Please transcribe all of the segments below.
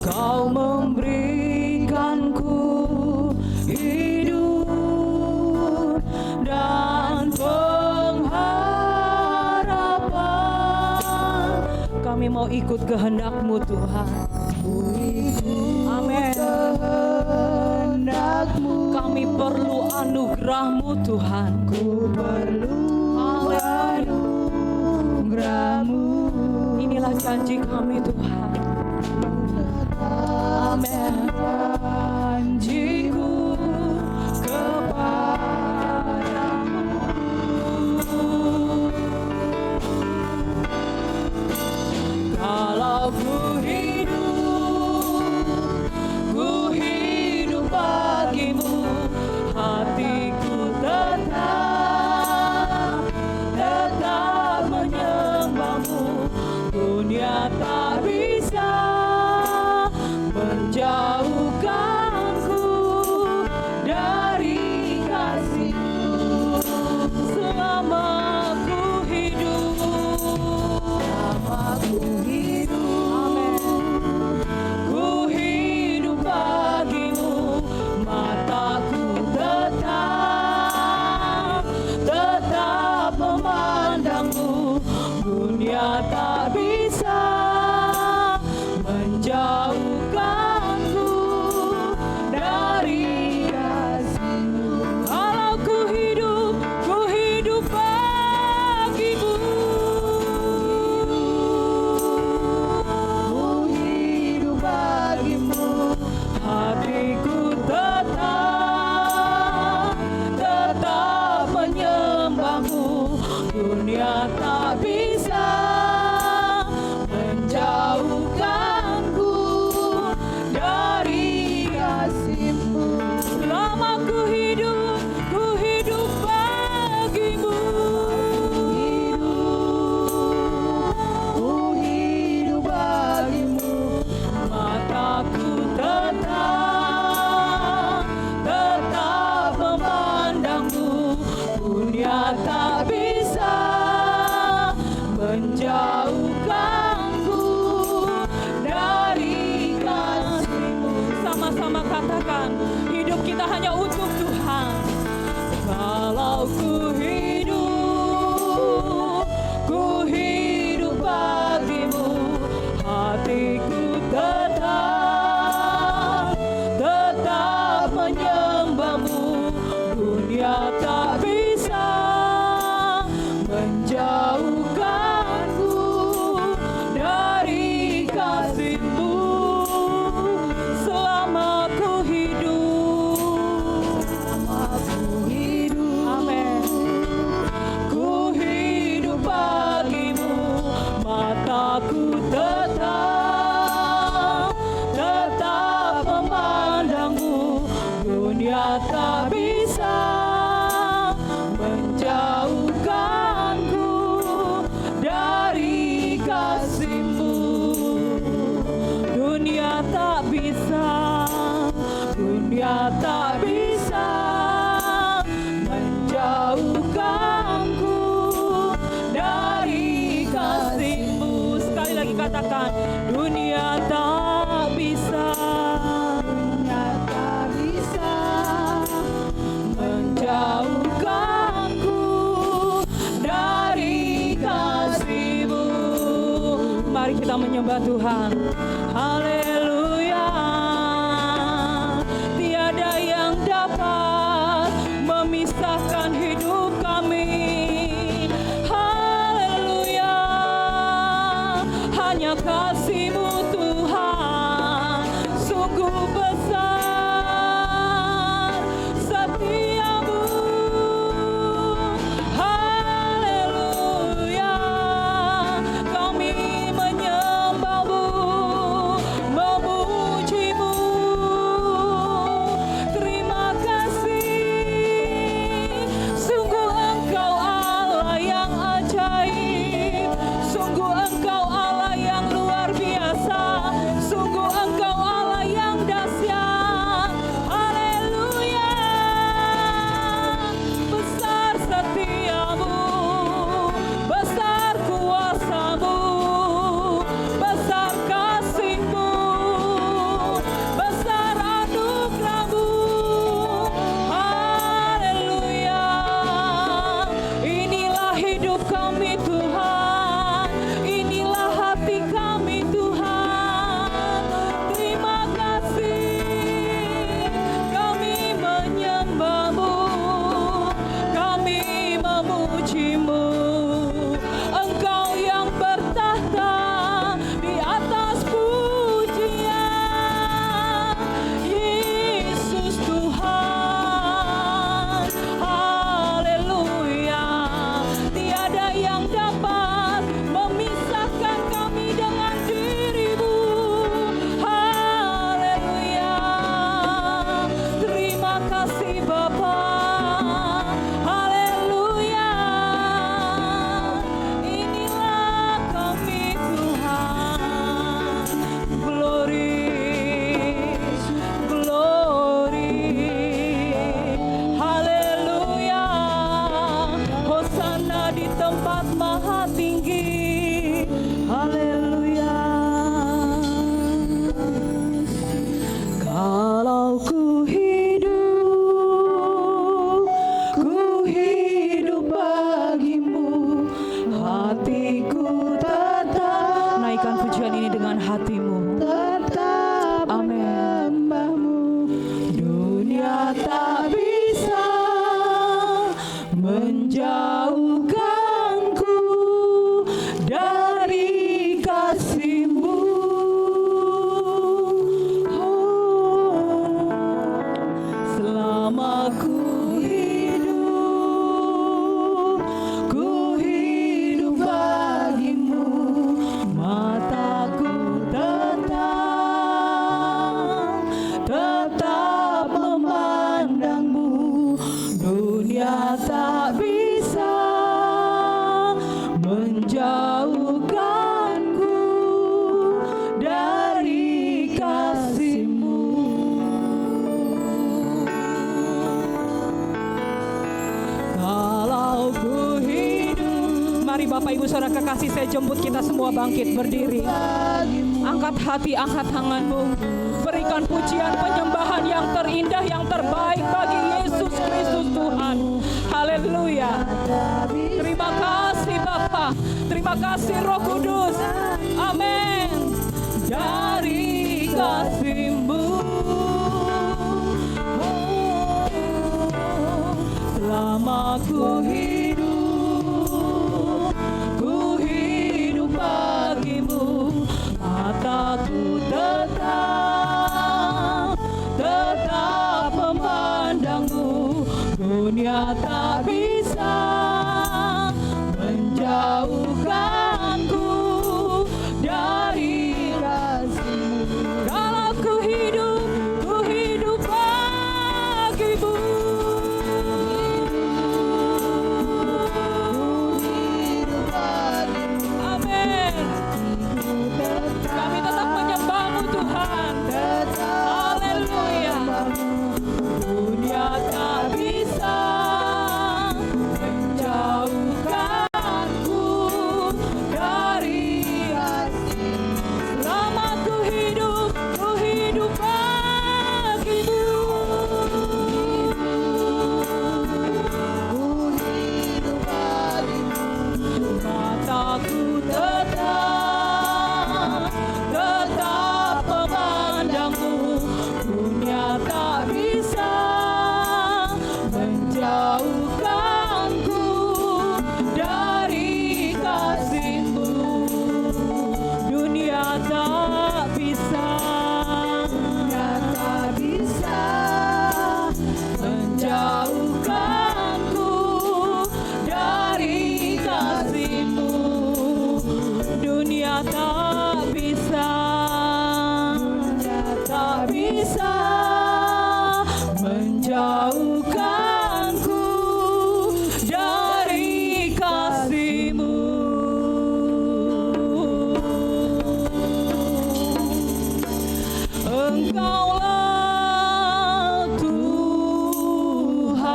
Kau memberikanku hidup dan pengharapan. Kami mau ikut kehendak-Mu Tuhan. Amin. Kami perlu anugerah-Mu Tuhan. Ku perlu anugerah-Mu. Inilah janji kami Tuhan. Amin. Janjiku kepadamu. Kalau ku hidup bagimu, hatiku tetap menyembahmu. Dunia tak bisa menjauhkanku dari kasih-Mu. Selama ku hidup, amin. Ku hidup bagimu, mataku tetap memandangmu. Dunia tak bisa menjauhkanku dari kasih-Mu. Kalau ku hidup bagimu. Ku hidup bagimu, hatiku tetap menyembahmu. Dunia tak bisa menjauhkanku dari kasih-Mu. Selama ku hidup bagimu. Ku hidup bagimu, mataku tetap memandangmu. Dunia tak bisa menjauhkanku dari kasih-Mu. Sama-sama katakan, hidup kita hanya untuk Tuhan. Kalau ku hidup bagimu, hatiku tetap menyembahmu. Dunia tak bisa menjauhkanku dari kasih-Mu. Selama ku hidup, amin. Ku hidup bagimu, mataku tetap memandangmu. Dunia tak bisa menjauhkanku dari kasih-Mu. Dunia tak bisa menjauhkanku dari kasih-Mu. Sekali lagi katakan, dunia tak bisa menjauhkanku dari kasih-Mu. Mari kita menyembah Tuhan. Haleluya. Tiada yang dapat memisahkan hidup kami. Haleluya. Hanya kasih-Mu Tuhan sungguh besar setia-Mu. Haleluya. Kami menyembah-Mu. Bapak Ibu Saudara kekasih, saya jemput kita semua bangkit berdiri. Angkat hati, angkat tanganmu. Berikan pujian penyembahan yang terindah, yang terbaik bagi Yesus Kristus Tuhan. Haleluya. Terima kasih Bapa. Terima kasih Roh Kudus. Amin. Dari kasih-Mu selama ku hidup bagimu, mataku tetap memandangmu. Dunia tak bisa menjauhkanku dari kasih-Mu. Kalau ku hidup bagimu. Amin. Kami tetap menyembah-Mu Tuhan. Haleluya. Dunia tak bisa menjauhkanku dari kasih. Selama ku hidup bagimu. Mataku tetap memandangmu. Dunia tak bisa menjauhkanku dari kasih-Mu. Dunia tak bisa menjauhkanku dari kasih-Mu. Dunia tak bisa menjauhkanku dari kasih-Mu. Engkaulah Tuhan,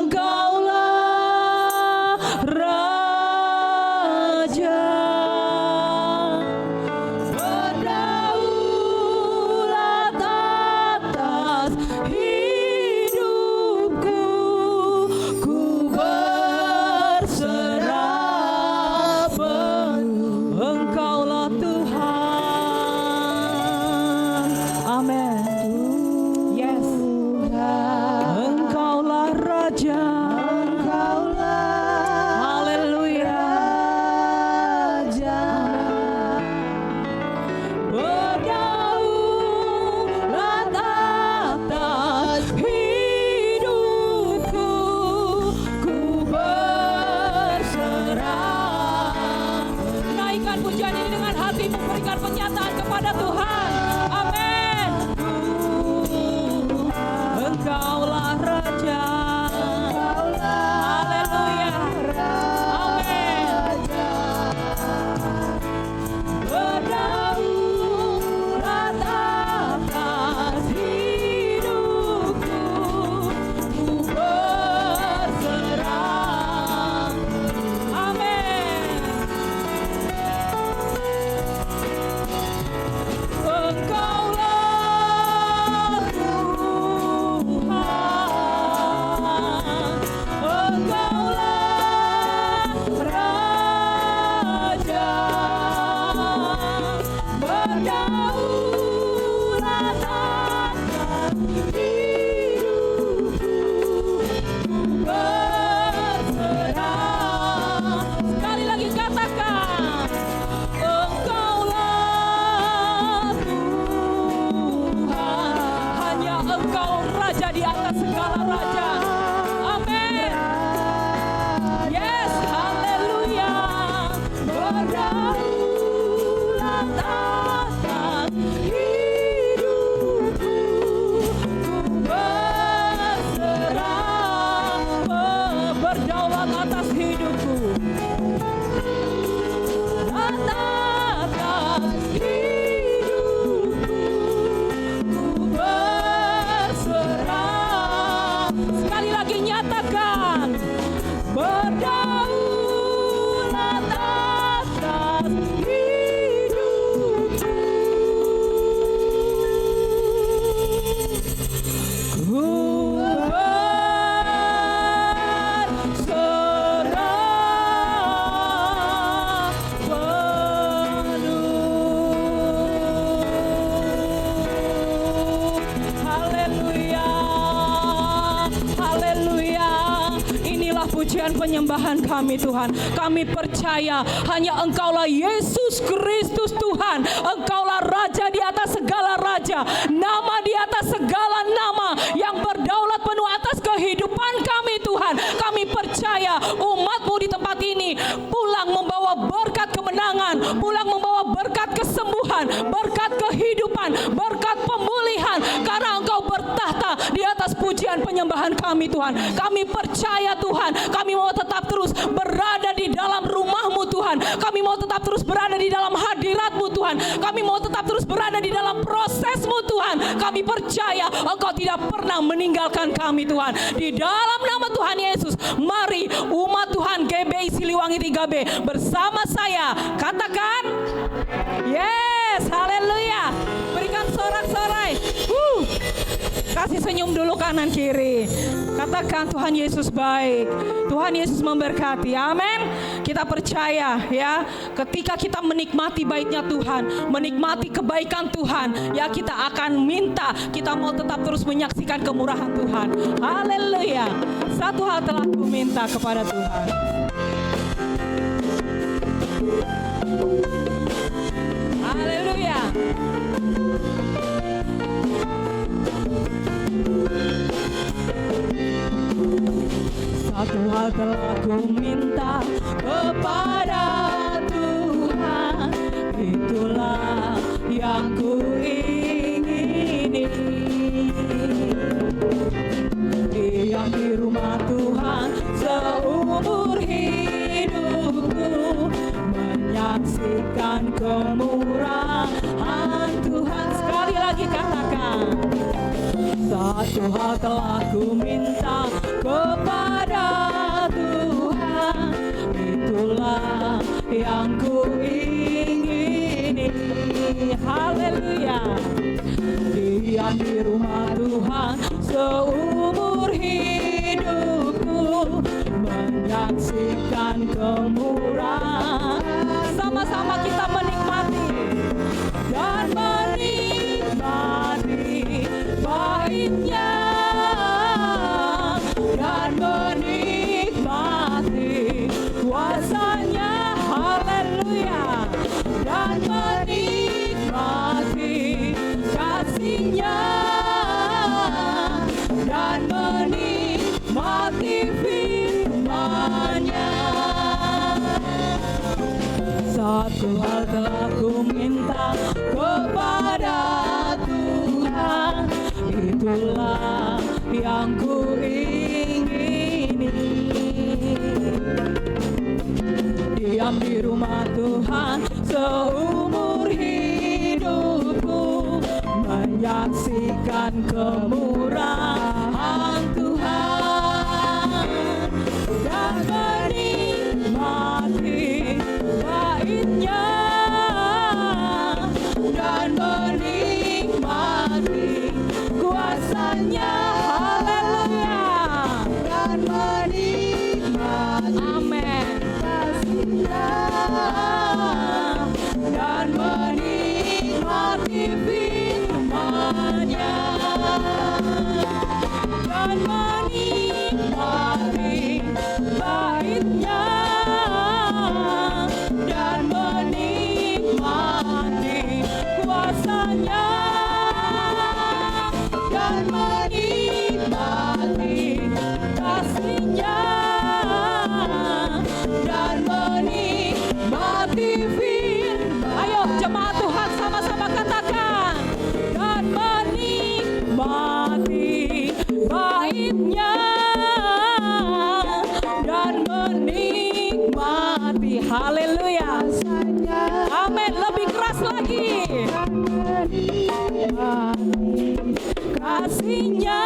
Engkaulah Raja, berdaulat atas hidupku. Ku berserah penuh. Engkaulah Tuhan. Amin. Yes. Engkaulah Raja. Haleluya. Berdaulat atas hidupku. Ku berserah. Naikkan pujian ini dengan hatimu, berikan pernyataan kepada Tuhan. Amin. Engkaulah Raja. Haleluya. Amin. Berdaulat atas hidupku. Ku berserah. Amin. Engkaulah Tuhan, Engkaulah Raja, berdaulat atas hidupku. Ku berserah. Sekali lagi katakan, Engkaulah Tuhan, hanya Engkau Raja di atas segala raja. Amin. Yes, haleluya. Berdaulat atas pujian penyembahan kami Tuhan. Kami percaya hanya Engkaulah Yesus Kristus Tuhan. Engkaulah Raja di atas segala raja, nama di atas segala nama, yang berdaulat penuh atas kehidupan kami Tuhan. Kami percaya umat-Mu di tempat ini pulang membawa berkat kemenangan, pulang membawa berkat kesembuhan, berkat kehidupan, berkat pemulihan, karena Engkau bertahta di atas pujian penyembahan kami Tuhan. Kami percaya Tuhan, kami mau tetap terus berada di dalam rumah-Mu Tuhan. Kami mau tetap terus berada di dalam hadirat-Mu Tuhan. Kami mau tetap terus berada di dalam proses-Mu Tuhan. Kami percaya Engkau tidak pernah meninggalkan kami Tuhan. Di dalam nama Tuhan Yesus, mari umat Tuhan GBI Siliwangi 3B bersama saya katakan yes, haleluya. Berikan sorak-sorai. Kasih senyum dulu kanan kiri. Katakan Tuhan Yesus baik. Tuhan Yesus memberkati. Amin. Kita percaya ya, ketika kita menikmati baiknya Tuhan, menikmati kebaikan Tuhan, ya kita akan minta, kita mau tetap terus menyaksikan kemurahan Tuhan. Haleluya. Satu hal telah ku minta kepada Tuhan. Haleluya. Satu hal telah ku minta kepada Tuhan, itulah yang ku ingini. Diam di rumah Tuhan seumur hidupku, menyaksikan kemurahan Tuhan. Sekali lagi katakan, satu hal telah ku minta kepada Tuhan, itulah yang ku ingini. Haleluya. Diam di rumah Tuhan seumur hidupku, menyaksikan kemurahan. Sama-sama kita menikmati dan menikmati baiknya, dan menikmati kuasanya. Haleluya. Dan menikmati kasih-Nya, dan menikmati firman-Nya. Satu hal telah ku minta kepada Tuhan, itulah yang ku ingini. Diam di rumah Tuhan seumur hidupku, menyaksikan kemurahan Tuhan, dan menikmati baiknya, dan menikmati kuasanya. Haleluya. Dan menikmati, amin, kasih-Nya, dan menikmati firman-Nya, dan menikmati baiknya, dan menikmati kuasanya, dan menikmati kasih-Nya, dan menikmati firman. Ayo jemaat Tuhan sama-sama katakan, dan menikmati baiknya, dan menikmati. Haleluya. Amin. Lebih keras lagi. Kasih-Nya,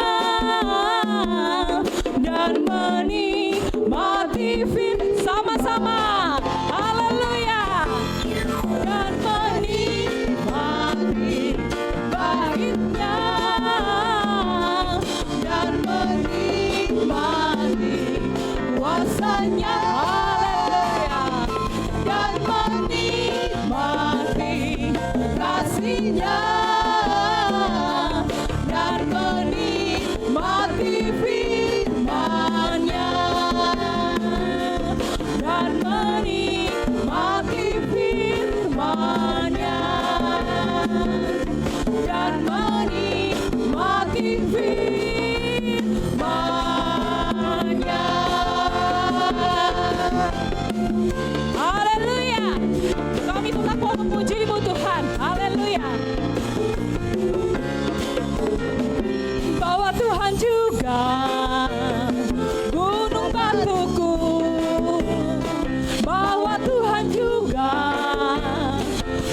dan menikmati firman. Sama-sama. Haleluya. Dan menikmati baiknya, dan menikmati kuasanya. Haleluya. Dan menikmati kasih-Nya, dan menikmati firman-Nya. haleluya. Bahwa Tuhan juga gunung batuku, bahwa Tuhan juga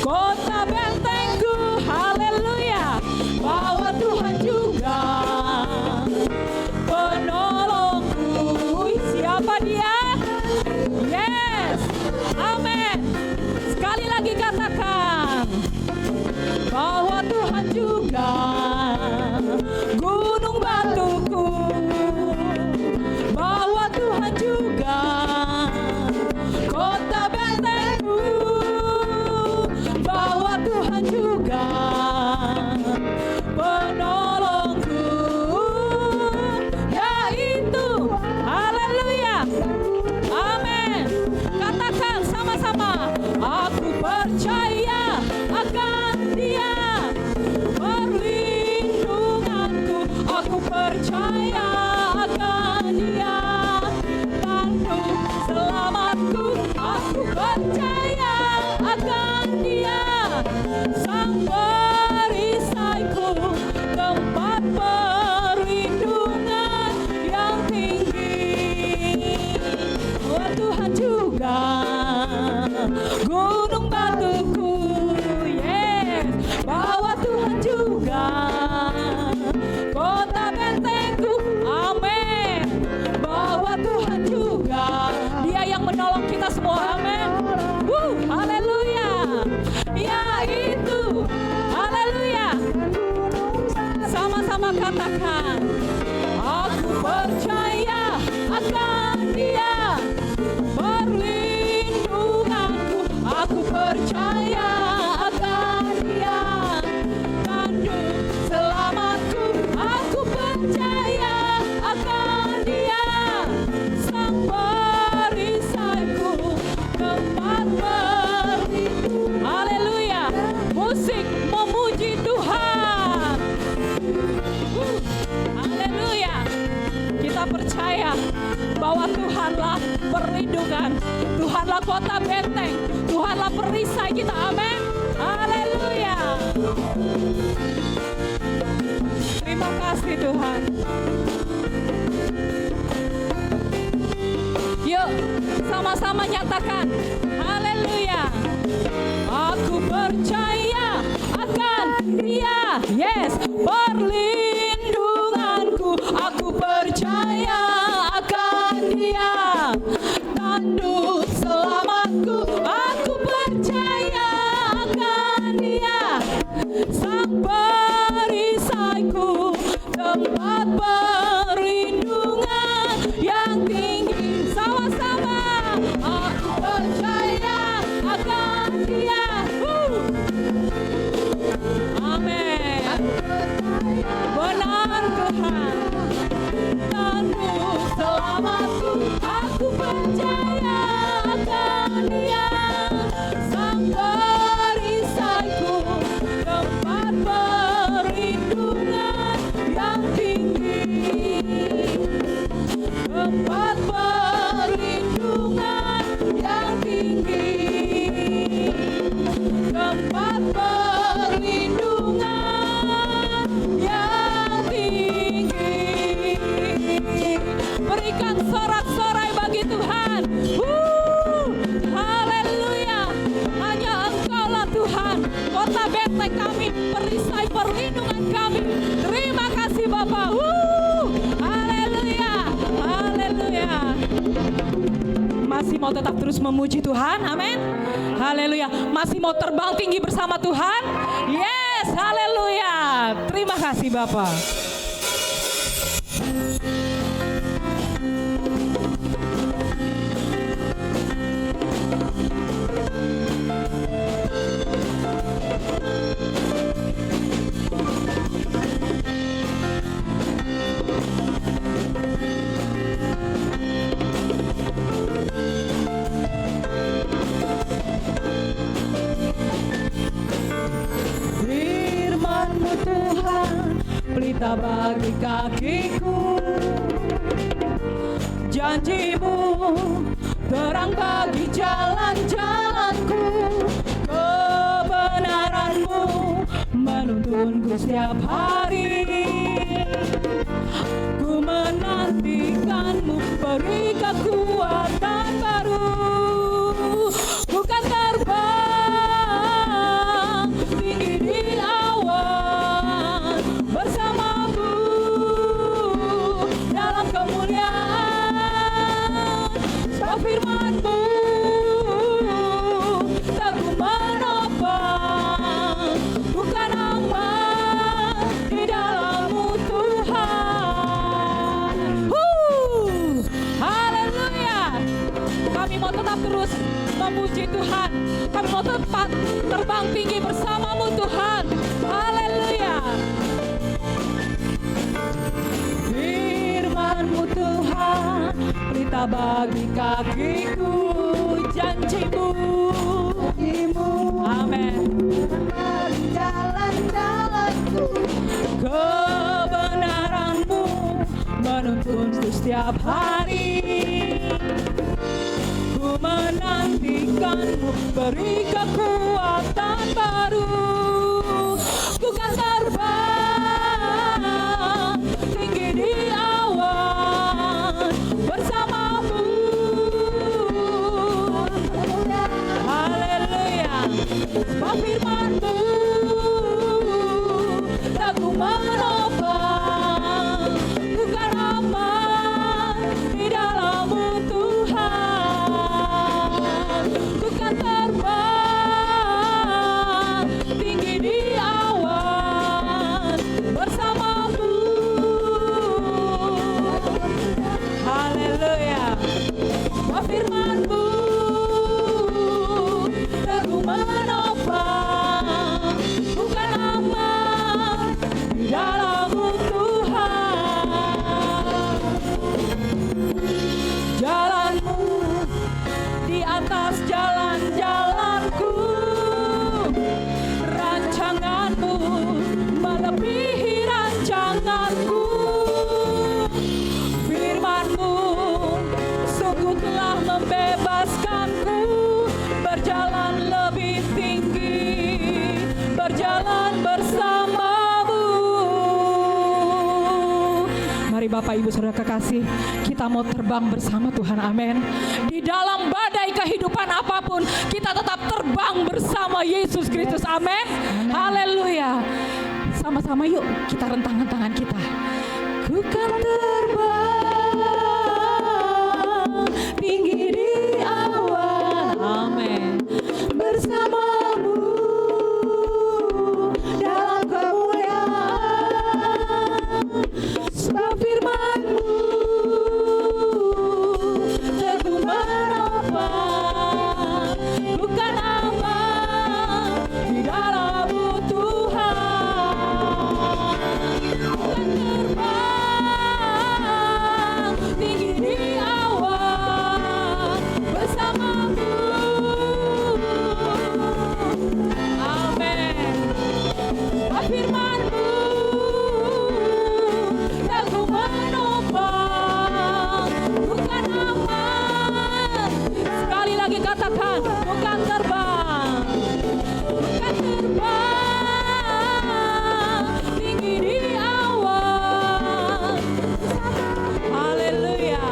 kota bentengku, haleluya. Bahwa Tuhan juga penolongku. Siapa dia? Yes, amin. Sekali lagi katakan bahwa Tuhan juga gunung batuku, bahwa Tuhan juga kota bentengku, bahwa Tuhan juga penolongku, yaitu haleluya, amin. Katakan sama-sama, aku percaya akan Dia perlindunganku, aku percaya akan Dia tanduk selamatku, aku percaya akan Dia sang perisaiku, tempat perlindungan yang tinggi. Oh Tuhan juga gunung batuku, yes. Bahwa Tuhan juga kota bentengku, amin. Bahwa Tuhan juga Dia yang menolong kita semua, amin. Haleluya, yaitu haleluya. Sama-sama katakan, aku percaya akan Dia perlindunganku, aku percaya akan Dia tanduk selamatku, aku percaya akan Dia sang perisaiku, tempat berlindung. Haleluya. Musik memuji Tuhan. Haleluya. Kita percaya bahwa Tuhanlah perlindungan, Tuhanlah kota benteng, Tuhanlah perisai kita, amin. Haleluya. Terima kasih Tuhan. Yuk sama-sama nyatakan haleluya. Aku percaya akan Dia, yes, perlindunganku, aku percaya akan Dia tanduk selamatku, aku percaya akan Dia sang perisaiku, tempat perlindungan yang tinggi. Sama-sama, aku percaya akan Dia. Amin. Benar Tuhan, tanduk selamatku, aku percaya akan Dia sang perisaiku, tempat perlindungan yang tinggi, tempat perlindungan yang tinggi, tempat perlindungan yang tinggi. Berikan sorak-sorai bagi Tuhan. Haleluya. Hanya Engkaulah Tuhan, kota benteng kami, perisai perlindungan kami. Terima kasih Bapa. Haleluya. Haleluya. Masih mau tetap terus memuji Tuhan, amin. Haleluya. Masih mau terbang tinggi bersama Tuhan? Yes, haleluya. Terima kasih Bapa. pelita bagi kakiku, janjimu terang bagi jalan-jalanku, kebenaranmu menuntunku setiap hari. Ku menantikanmu, beri kekuatan baru. Ku kan terbang tinggi di awan bersamamu dalam kemuliaan. Sebab firman-Mu tak ku menopang, bukan aman di dalam-Mu Tuhan. Haleluya. Kami mau tetap terus memuji Tuhan. Kami mau tetap terbang tinggi bersama-Mu Tuhan. Haleluya. Firman-Mu Tuhan, berita bagi kakiku, janji-Mu. Amin. Bagi jalan-jalanku, Kebenaran-Mu menuntunku setiap hari. Ku menantikan-Mu, beri kekuatan baru. Ku kan terbang tinggi di awan bersama-Mu. Haleluya. Sebab firman-Mu tak ku menopang, bukan aman di dalam-Mu Tuhan. Ku kan terbang tinggi di awan bersama-Mu. Haleluya. Sebab firman-Mu tak ku menopang, bukan aman di dalam-Mu Tuhan. Jalan-Mu di atas jalan-jalanku, rancangan-Mu melebihi rancanganku. Firman-Mu sungguh telah membebaskanku, berjalan lebih tinggi, berjalan bersama-Mu. Mari Bapak Ibu Saudara kekasih, kita mau terbang bersama Tuhan, amin. Di dalam badai kehidupan apapun, kita tetap terbang bersama Yesus Kristus, amin. Haleluya. Sama-sama yuk kita rentangkan tangan kita. Ku kan terbang tinggi di awan, amin, bersama-Mu dalam kemuliaan. Sebab firman-Mu tak ku menopang, bukan aman di dalam-Mu Tuhan. Ku kan terbang tinggi di awan bersama-Mu. Amin. Sebab firman-Mu tak ku menopang, bukan aman. Sekali lagi katakan, bukan terbang, bukan terbang tinggi di awan. Haleluya.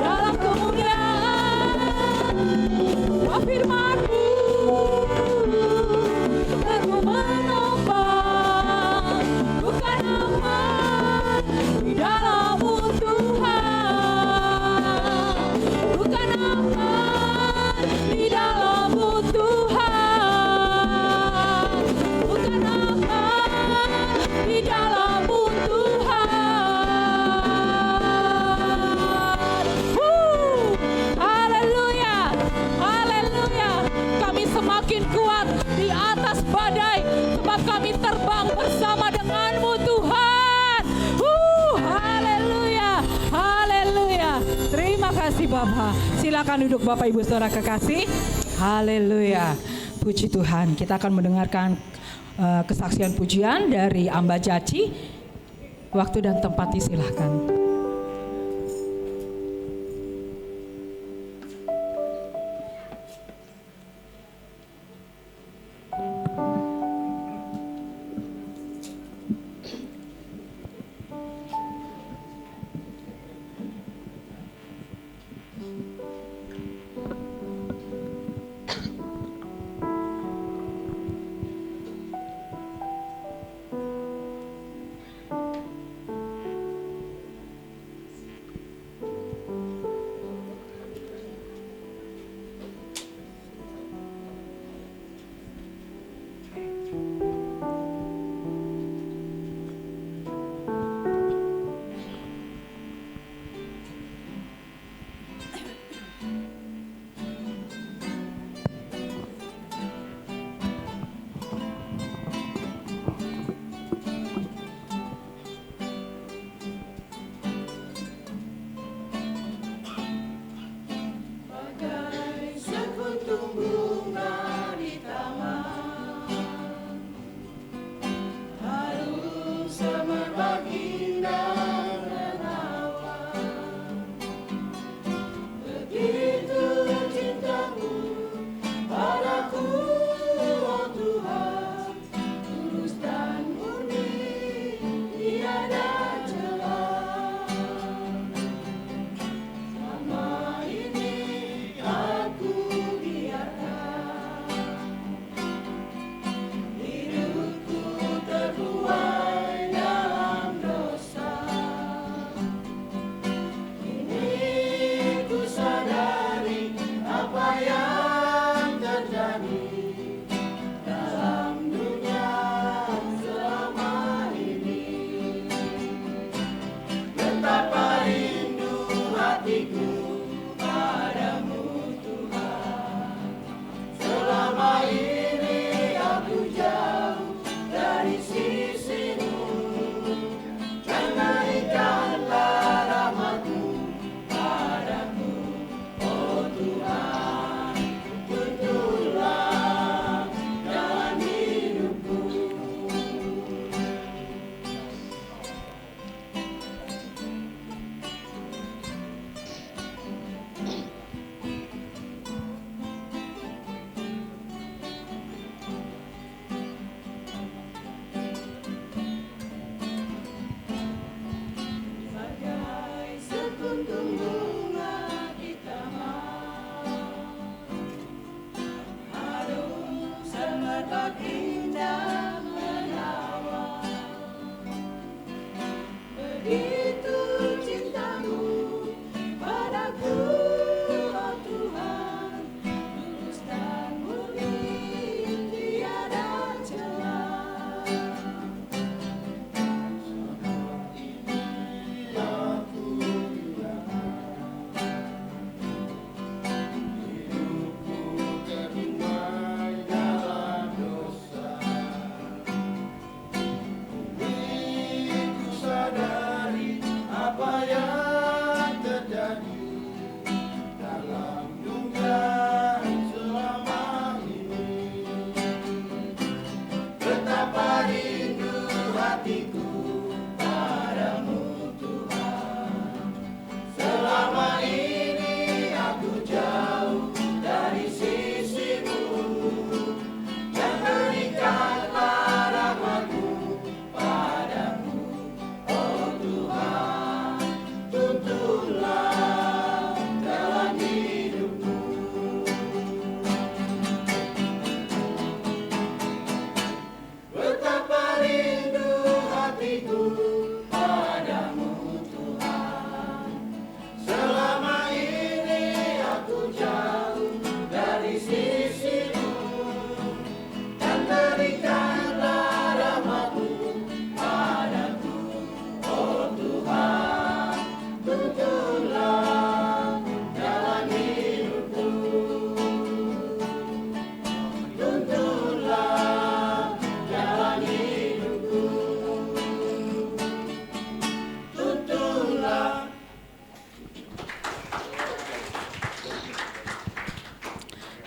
Dalam kemuliaan, sebab firman-Mu tak ku menopang, bukan aman di dalam-Mu Tuhan. Bukan aman di dalam-Mu Tuhan. Bukan aman di dalam-Mu Tuhan. Haleluya. Haleluya. Kami semakin kuat di atas badai, sebab kami terbang bersama dengan-Mu Tuhan. Haleluya. Haleluya. Terima kasih Bapak. Silakan duduk Bapak Ibu Saudara kekasih. Haleluya. Puji Tuhan. Kita akan mendengarkan kesaksian pujian dari Amba Jaci. Waktu dan tempat disilahkan.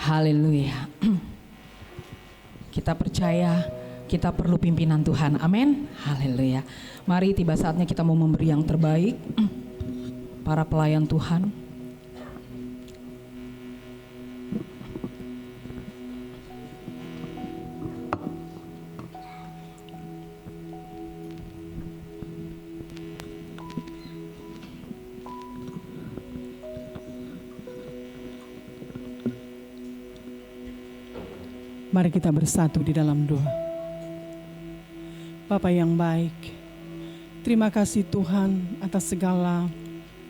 Haleluya. Kita percaya kita perlu pimpinan Tuhan. Amin. Haleluya. Mari tiba saatnya kita mau memberi yang terbaik. Para pelayan Tuhan. Mari kita bersatu di dalam doa. Bapa yang baik, terima kasih Tuhan atas segala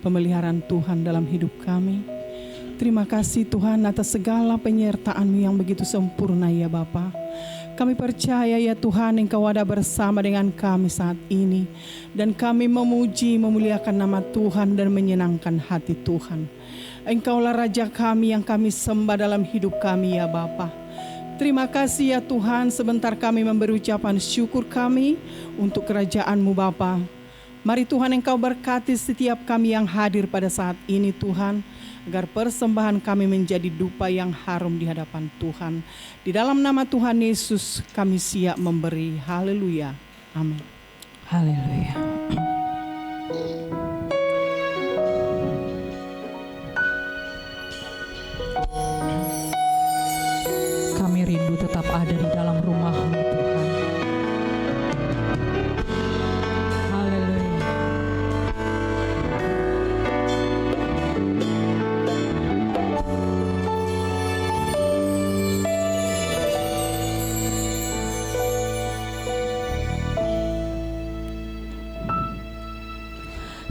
pemeliharaan Tuhan dalam hidup kami. Terima kasih Tuhan atas segala penyertaan-Mu yang begitu sempurna ya Bapa. Kami percaya ya Tuhan Engkau ada bersama dengan kami saat ini. Dan kami memuji, memuliakan nama Tuhan dan menyenangkan hati Tuhan. Engkaulah Raja kami yang kami sembah dalam hidup kami ya Bapa. Terima kasih ya Tuhan, sebentar kami memberi ucapan syukur kami untuk kerajaan-Mu Bapa. Mari Tuhan Engkau berkati setiap kami yang hadir pada saat ini Tuhan, agar persembahan kami menjadi dupa yang harum di hadapan Tuhan. Di dalam nama Tuhan Yesus kami siap memberi. Haleluya. Amin. Haleluya. Kami rindu tetap ada di dalam rumah-Mu Tuhan. Haleluya.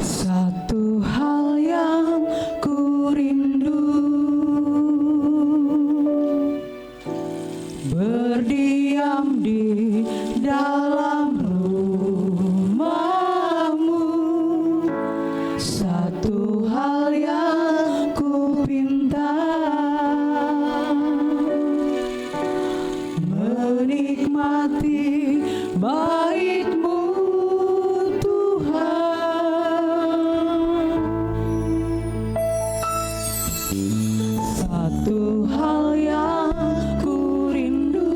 Satu hal yang ku rindu, berdiam di dalam rumah-Mu. Satu hal yang ku pinta, menikmati bait-Mu Tuhan. Satu hal yang ku rindu,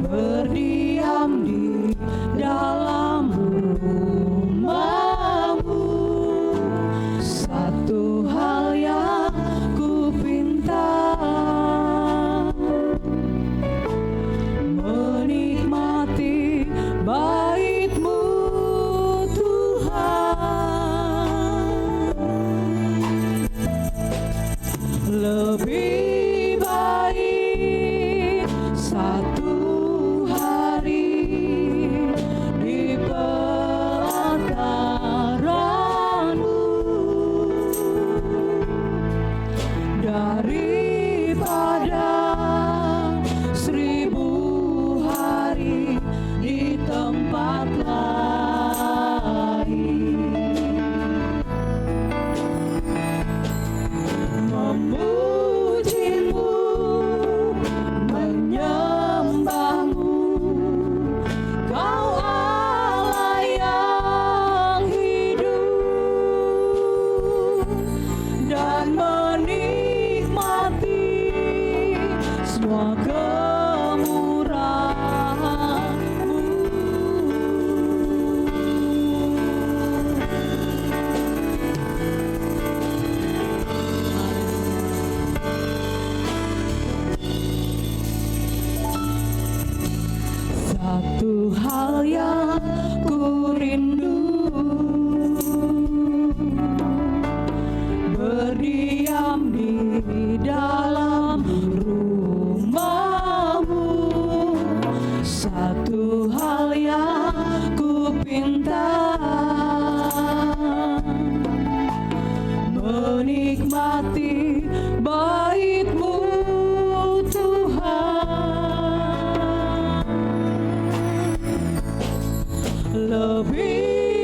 berdiam di dalam rumah-Mu. Satu hal yang ku pinta, menikmati bait-Mu Tuhan. Lebih baik satu hari di pelataran-Mu daripada 1000 hari di tempat lain. Memuji-Mu, menyembah-Mu, Kau Allah yang hidup, dan menikmati semua kemurahan-Mu. Satu hal yang ku rindu, berdiam di dalam rumah-Mu. Satu hal yang ku pinta, menikmati bait-Mu Tuhan. Lebih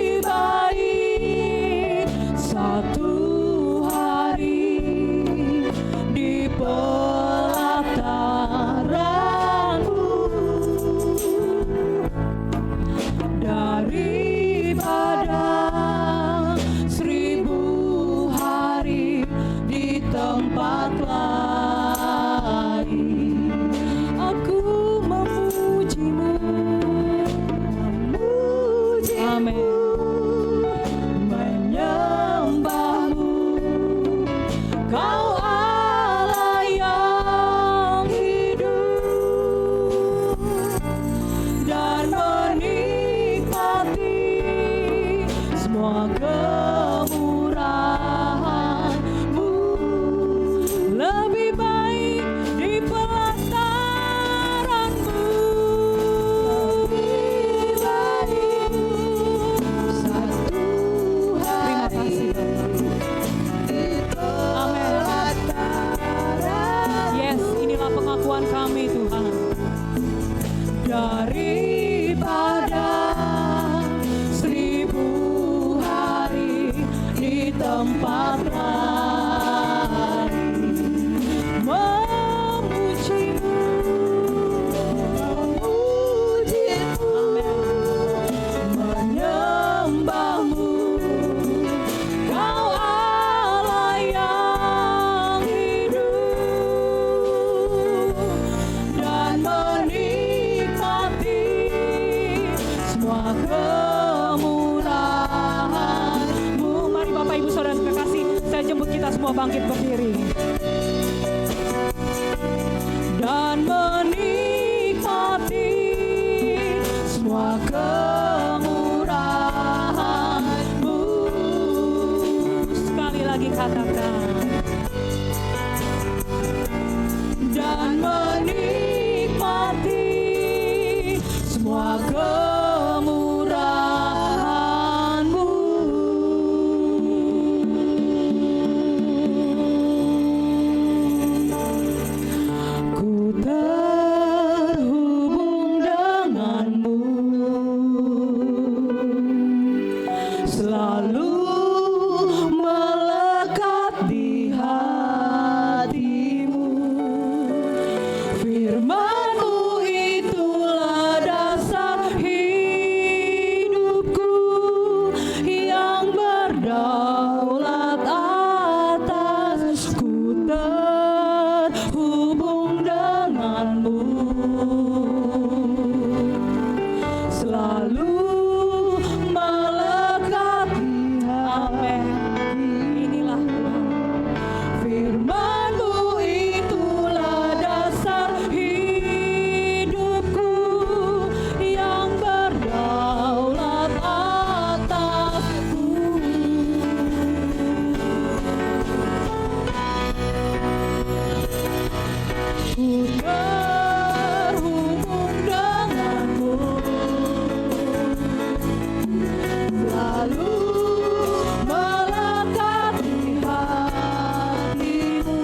daripada 1000 hari di tempat lain memujimu, menyembahmu. Kau Allah yang hidup dan menikmati semua kemurahan-Mu. Mari Bapak Ibu Saudara terkasih, saya jemput kita semua bangkit berdiri dan menikmati semua kemurahan-Mu. Sekali lagi katakan, dan menikmati semua kemurahan-Mu. Ku terhubung denganmu, selalu melekat di hatimu. Firman-Mu itulah dasar hidupku yang berdaulat atasku. Terhubung denganmu, selalu melekat di hatimu. Inilah Tuhan, firman-Mu itulah dasar hidupku yang berdaulat atasku. Ku terhubung denganmu, selalu melekat di hatimu.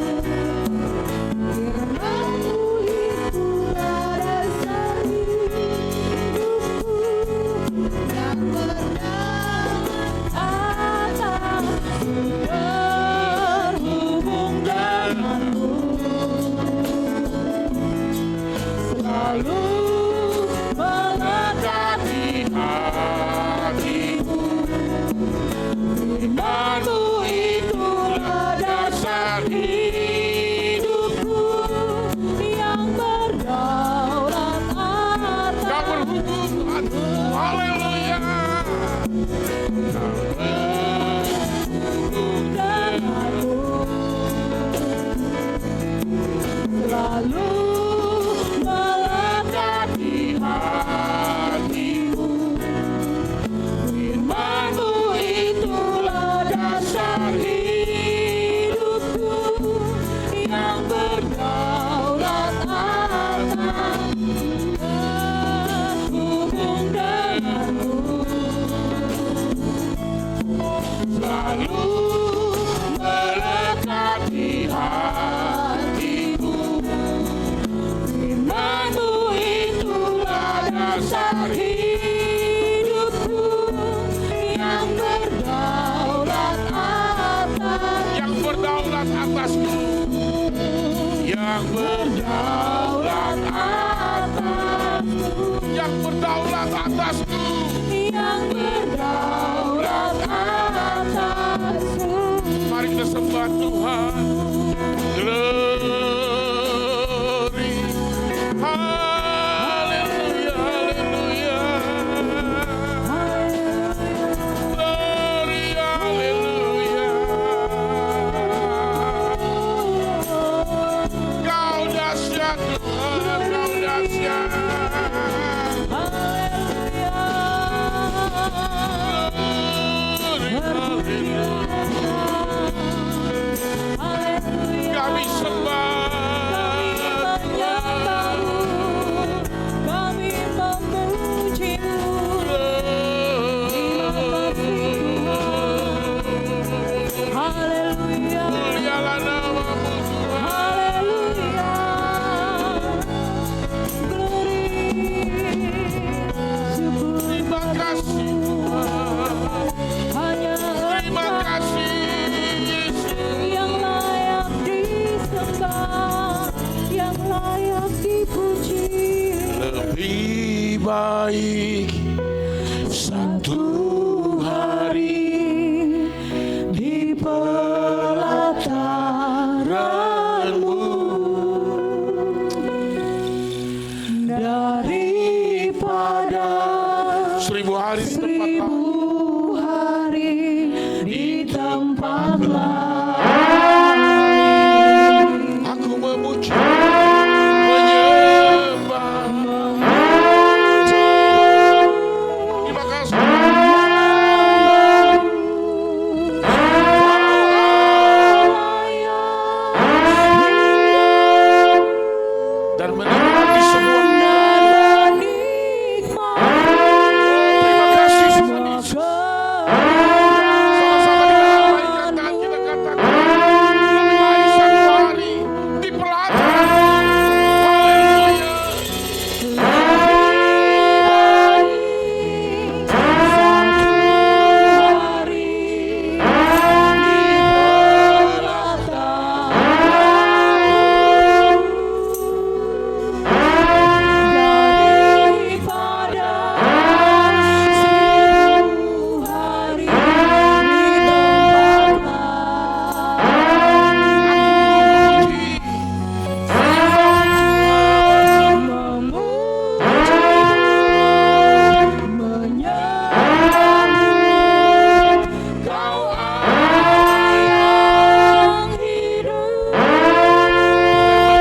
Firman-Mu itulah dasar hidupku yang berdaulat atasku. Terhubung denganmu, selalu melekat di hatimu. Firman-Mu itulah dasar hidupku yang berdaulat atasku. Haleluya. Denganmu, selalu melekat di hatimu. Firman-Mu itulah dasar hidupku yang berdaulat atasku. Terhubung denganmu, selalu melekat di hatimu. Firman-Mu itulah dasar hidupku yang berdaulat atasku. Yang berdaulat atasku, yang berdaulat atasku, yang berdaulat atasku. yang berdaulat atasku. Mari kita sembah Tuhan. Glory, haleluya, haleluya. Glory, haleluya. Kau dahsyat Tuhan, kau dahsyat. Kami sembah, kami memuji-Mu. Haleluya, mulialah nama-Mu Tuhan. haleluya, glory, lebih baik satu hari di pelataran-Mu daripada 1000 hari di tempat lain. Aku memuji, menyembah. Terima kasih. Dan menikmati semua. Terima kasih Tuhan Yesus. Sama-sama kita lambaikan tangan, kita katakan lebih baik satu hari di pelataran. Haleluya.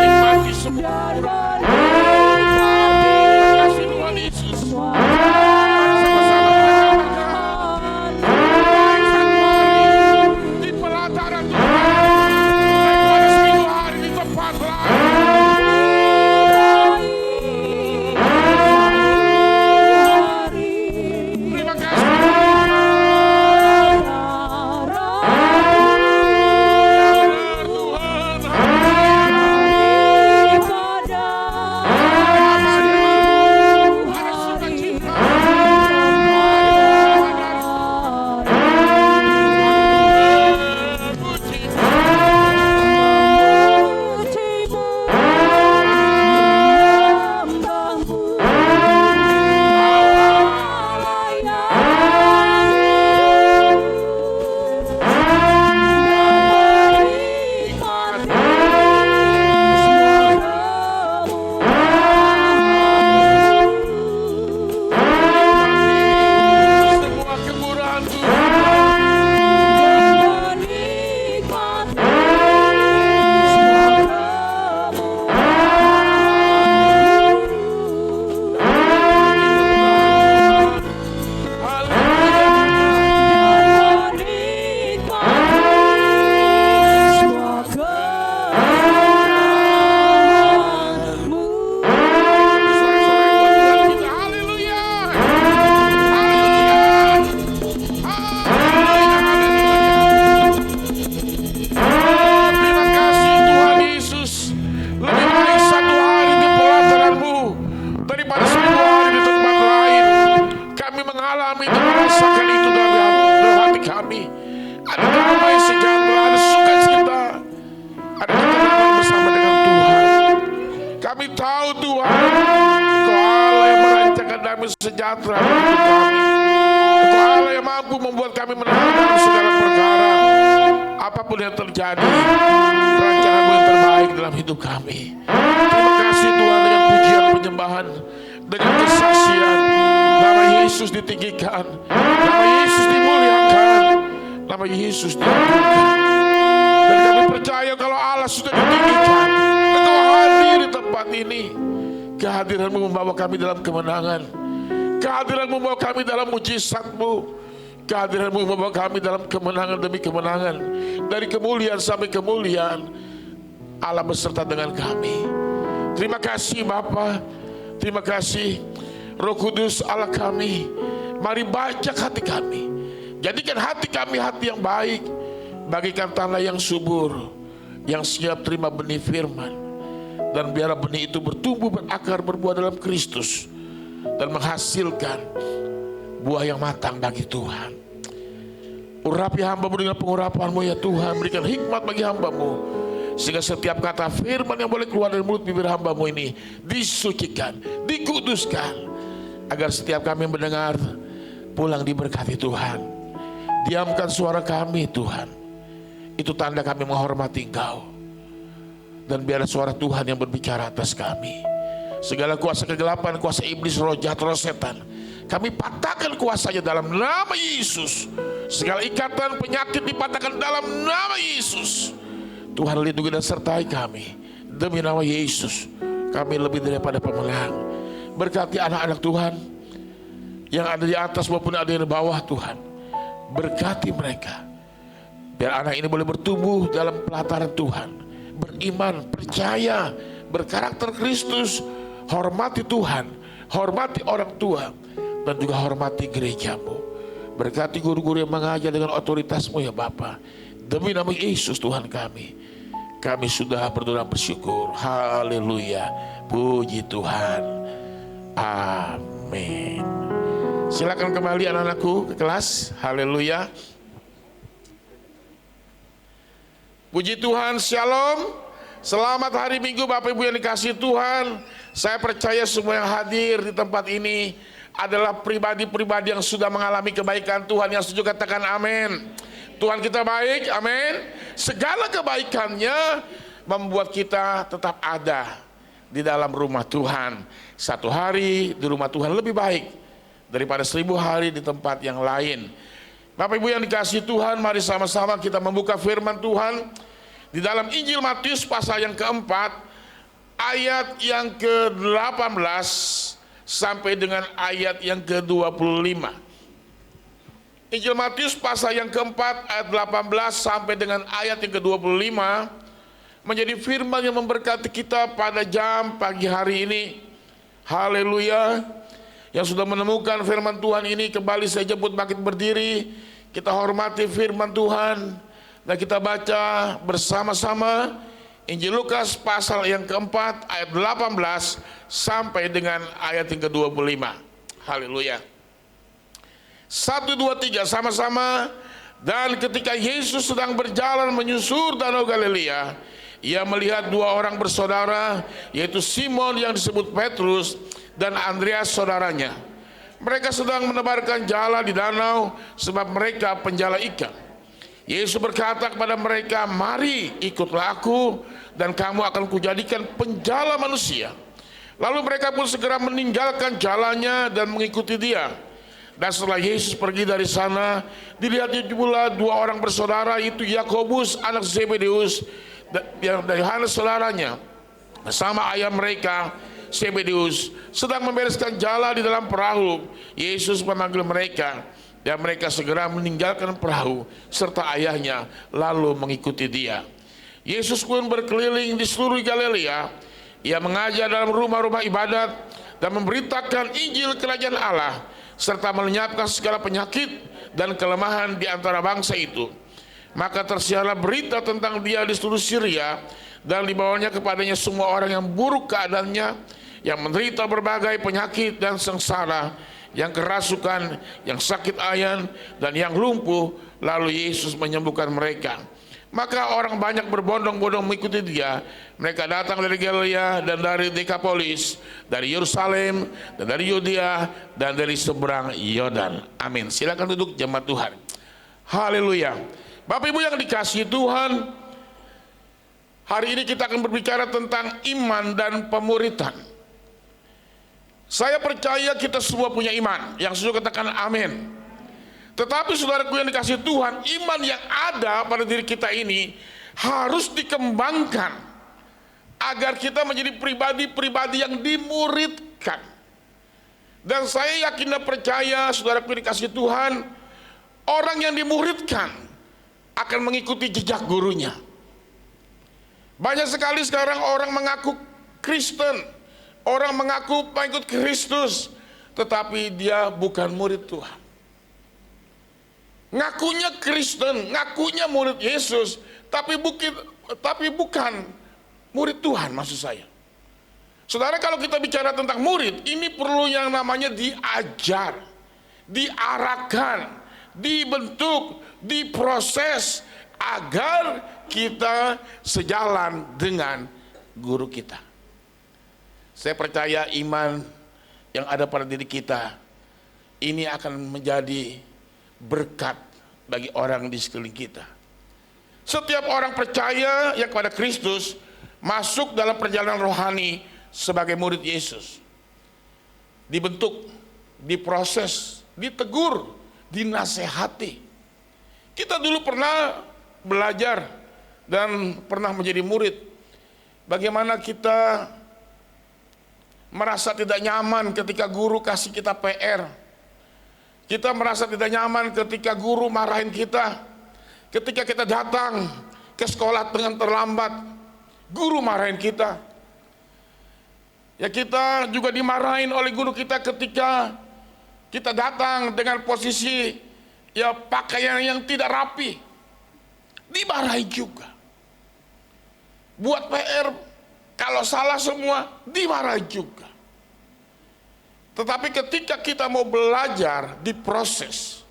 Menikmati semua. Terima kasih Tuhan Yesus. Mari sama-sama kita katakan baik satu hari di pelataran Tuhan daripada 1000 hari di tempat lain. Terima kasih Tuhan. Ada sukacita. Puji. Semua kemurahan Tuhan. Haleluya. Terima kasih Tuhan Yesus. Lebih baik satu hari di pelataran-Mu daripada 1000 hari di tempat lain. Kami mengalami dan merasakan itu dalam hati kami. Ada damai sejahtera, ada sukacita, ada ketenangan bersama dengan Tuhan. Kami tahu Tuhan, Engkau Allah yang merancangkan damai sejahtera dalam hidup kami. Engkau Allah yang mampu membuat kami menang dalam segala perkara. Apapun yang terjadi, rancangan-Mu yang terbaik dalam hidup kami. Terima kasih Tuhan, dengan pujian penyembahan, dengan kesaksian, nama Yesus ditinggikan, nama Yesus dimuliakan, nama Yesus diagungkan. Dan kami percaya kalau Allah sudah ditinggikan, Engkau hadir di tempat ini. Kehadiran-Mu membawa kami dalam kemenangan. Kehadiran-Mu membawa kami dalam mujizat-Mu. Kehadiran-Mu membawa kami dalam kemenangan demi kemenangan. Dari kemuliaan sampai kemuliaan, Allah beserta dengan kami. Terima kasih Bapa. Terima kasih Roh Kudus Allah kami. Mari bajak hati kami. Jadikan hati kami hati yang baik. Bagikan tanah yang subur, yang siap terima benih firman. Dan biarlah benih itu bertumbuh, berakar, berbuah dalam Kristus. Dan menghasilkan buah yang matang bagi Tuhan. Urapi hamba-Mu dengan pengurapan-Mu ya Tuhan. Berikan hikmat bagi hamba-Mu, sehingga setiap kata firman yang boleh keluar dari mulut bibir hamba-Mu ini disucikan, dikuduskan, kuduskan, agar setiap kami mendengar pulang diberkati Tuhan. Diamkan suara kami Tuhan, itu tanda kami menghormati Engkau. Dan biarlah suara Tuhan yang berbicara atas kami. Segala kuasa kegelapan, kuasa iblis, roh jahat, roh setan, kami patahkan kuasanya dalam nama Yesus. Segala ikatan penyakit dipatahkan dalam nama Yesus. Tuhan lindungi dan sertai kami. Demi nama Yesus, kami lebih daripada pemenang. Berkati anak-anak Tuhan yang ada di atas maupun ada di bawah Tuhan. Berkati mereka, biar anak ini boleh bertumbuh dalam pelataran Tuhan, beriman, percaya, berkarakter Kristus, hormati Tuhan, hormati orang tua, dan juga hormati gerejamu. Berkati guru-guru yang mengajar dengan otoritasmu ya Bapa. Demi nama Yesus Tuhan kami sudah berdoa bersyukur. Haleluya, puji Tuhan, amin. Silakan kembali anak-anakku ke kelas. Haleluya. Puji Tuhan, shalom. Selamat hari Minggu Bapak Ibu yang dikasihi Tuhan. Saya percaya semua yang hadir di tempat ini adalah pribadi-pribadi yang sudah mengalami kebaikan Tuhan. Yang setuju katakan amin. Tuhan kita baik, amin. Segala kebaikannya membuat kita tetap ada di dalam rumah Tuhan. Satu hari di rumah Tuhan lebih baik daripada 1000 hari di tempat yang lain. Bapak Ibu yang dikasihi Tuhan, mari sama-sama kita membuka firman Tuhan di dalam Injil Matius pasal yang keempat, ayat yang ke-18 sampai dengan ayat yang ke-25. Injil Matius pasal yang keempat, ayat 18 sampai dengan ayat yang ke-25 menjadi firman yang memberkati kita pada jam pagi hari ini. Haleluya. Yang sudah menemukan firman Tuhan ini, kembali saya jemput bangkit berdiri. Kita hormati firman Tuhan dan kita baca bersama-sama Injil Lukas pasal yang keempat, ayat 18 sampai dengan ayat yang ke-25. Haleluya. 1, 2, 3 sama-sama. Dan ketika Yesus sedang berjalan menyusur danau Galilea, ia melihat 2 orang bersaudara, yaitu Simon yang disebut Petrus dan Andreas saudaranya. Mereka sedang menebarkan jala di danau, sebab mereka penjala ikan. Yesus berkata kepada mereka, "Mari ikutlah aku, dan kamu akan kujadikan penjala manusia." Lalu mereka pun segera meninggalkan jalannya dan mengikuti dia. Dan setelah Yesus pergi dari sana, dilihatnya pula 2 orang bersaudara, itu Yakobus anak Zebedeus dan Yohanes saudaranya, bersama ayah mereka Zebedeus sedang membereskan jala di dalam perahu. Yesus memanggil mereka dan mereka segera meninggalkan perahu serta ayahnya lalu mengikuti dia. Yesus pun berkeliling di seluruh Galilea. Ia mengajar dalam rumah-rumah ibadat dan memberitakan Injil kerajaan Allah, serta melenyapkan segala penyakit dan kelemahan di antara bangsa itu. Maka tersiarlah berita tentang dia di seluruh Syria, dan dibawanya kepadanya semua orang yang buruk keadaannya, yang menderita berbagai penyakit dan sengsara, yang kerasukan, yang sakit ayan, dan yang lumpuh. Lalu Yesus menyembuhkan mereka. Maka orang banyak berbondong-bondong mengikuti dia. Mereka datang dari Galilea dan dari Dekapolis, dari Yerusalem dan dari Yudea dan dari seberang Yordan. Amin. Silakan duduk jemaat Tuhan. Haleluya. Bapak Ibu yang dikasihi Tuhan, hari ini kita akan berbicara tentang iman dan pemuritan. Saya percaya kita semua punya iman. Yang setuju katakan amin. Tetapi saudaraku yang dikasihi Tuhan, iman yang ada pada diri kita ini harus dikembangkan agar kita menjadi pribadi-pribadi yang dimuridkan. Dan saya yakin dan percaya saudaraku yang dikasihi Tuhan, orang yang dimuridkan akan mengikuti jejak gurunya. Banyak sekali sekarang orang mengaku Kristen, orang mengaku pengikut Kristus, tetapi dia bukan murid Tuhan. Ngakunya Kristen, ngakunya murid Yesus, tapi bukan murid Tuhan maksud saya. Saudara, kalau kita bicara tentang murid, ini perlu yang namanya diajar, diarahkan, dibentuk, diproses agar kita sejalan dengan guru kita. Saya percaya iman yang ada pada diri kita, ini akan menjadi berkat bagi orang di sekeliling kita. Setiap orang percaya yang kepada Kristus masuk dalam perjalanan rohani sebagai murid Yesus. Dibentuk, diproses, ditegur, dinasehati. Kita dulu pernah belajar dan pernah menjadi murid. Bagaimana kita merasa tidak nyaman ketika guru kasih kita PR. Kita merasa tidak nyaman ketika guru marahin kita. Ketika kita datang ke sekolah dengan terlambat, guru marahin kita. Ya, kita juga dimarahin oleh guru kita ketika kita datang dengan posisi ya pakaian yang tidak rapi. Dimarahin juga. Buat PR, kalau salah semua dimarahin juga. Tetapi ketika kita mau belajar, diproses,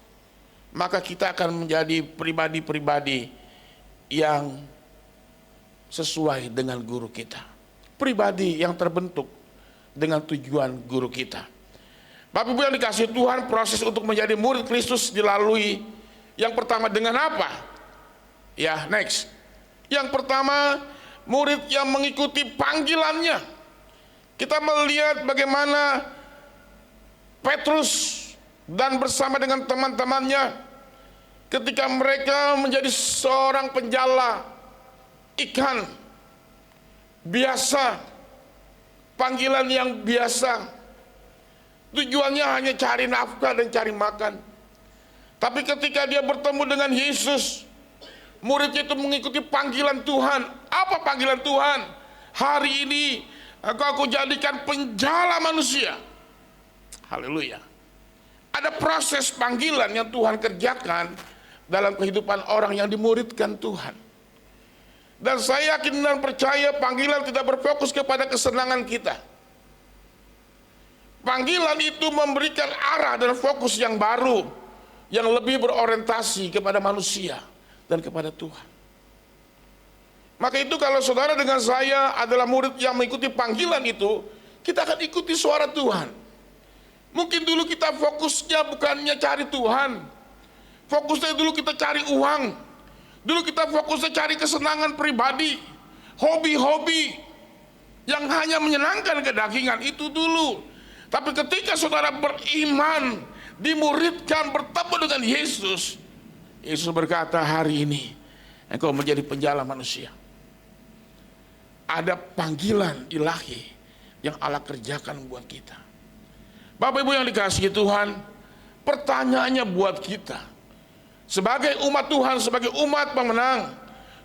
maka kita akan menjadi pribadi-pribadi yang sesuai dengan guru kita. Pribadi yang terbentuk dengan tujuan guru kita. Bapak Ibu yang dikasihi Tuhan, proses untuk menjadi murid Kristus dilalui yang pertama dengan apa? Ya, next. Yang pertama, murid yang mengikuti panggilannya. Kita melihat bagaimana Petrus dan bersama dengan teman-temannya ketika mereka menjadi seorang penjala ikan biasa, panggilan yang biasa, tujuannya hanya cari nafkah dan cari makan. Tapi ketika dia bertemu dengan Yesus, muridnya itu mengikuti panggilan Tuhan. Apa panggilan Tuhan? Hari ini aku jadikan penjala manusia. Haleluya. Ada proses panggilan yang Tuhan kerjakan dalam kehidupan orang yang dimuridkan Tuhan. Dan saya yakin dan percaya panggilan tidak berfokus kepada kesenangan kita. Panggilan itu memberikan arah dan fokus yang baru, yang lebih berorientasi kepada manusia dan kepada Tuhan. Maka itu kalau saudara dengan saya adalah murid yang mengikuti panggilan itu, kita akan ikuti suara Tuhan. Mungkin dulu kita fokusnya bukannya cari Tuhan, fokusnya dulu kita cari uang, dulu kita fokusnya cari kesenangan pribadi, hobi-hobi yang hanya menyenangkan kedagingan itu dulu. Tapi ketika saudara beriman, dimuridkan, bertemu dengan Yesus, Yesus berkata, hari ini engkau menjadi penjala manusia. Ada panggilan ilahi yang Allah kerjakan buat kita. Bapak Ibu yang dikasihi Tuhan, pertanyaannya buat kita, sebagai umat Tuhan, sebagai umat pemenang,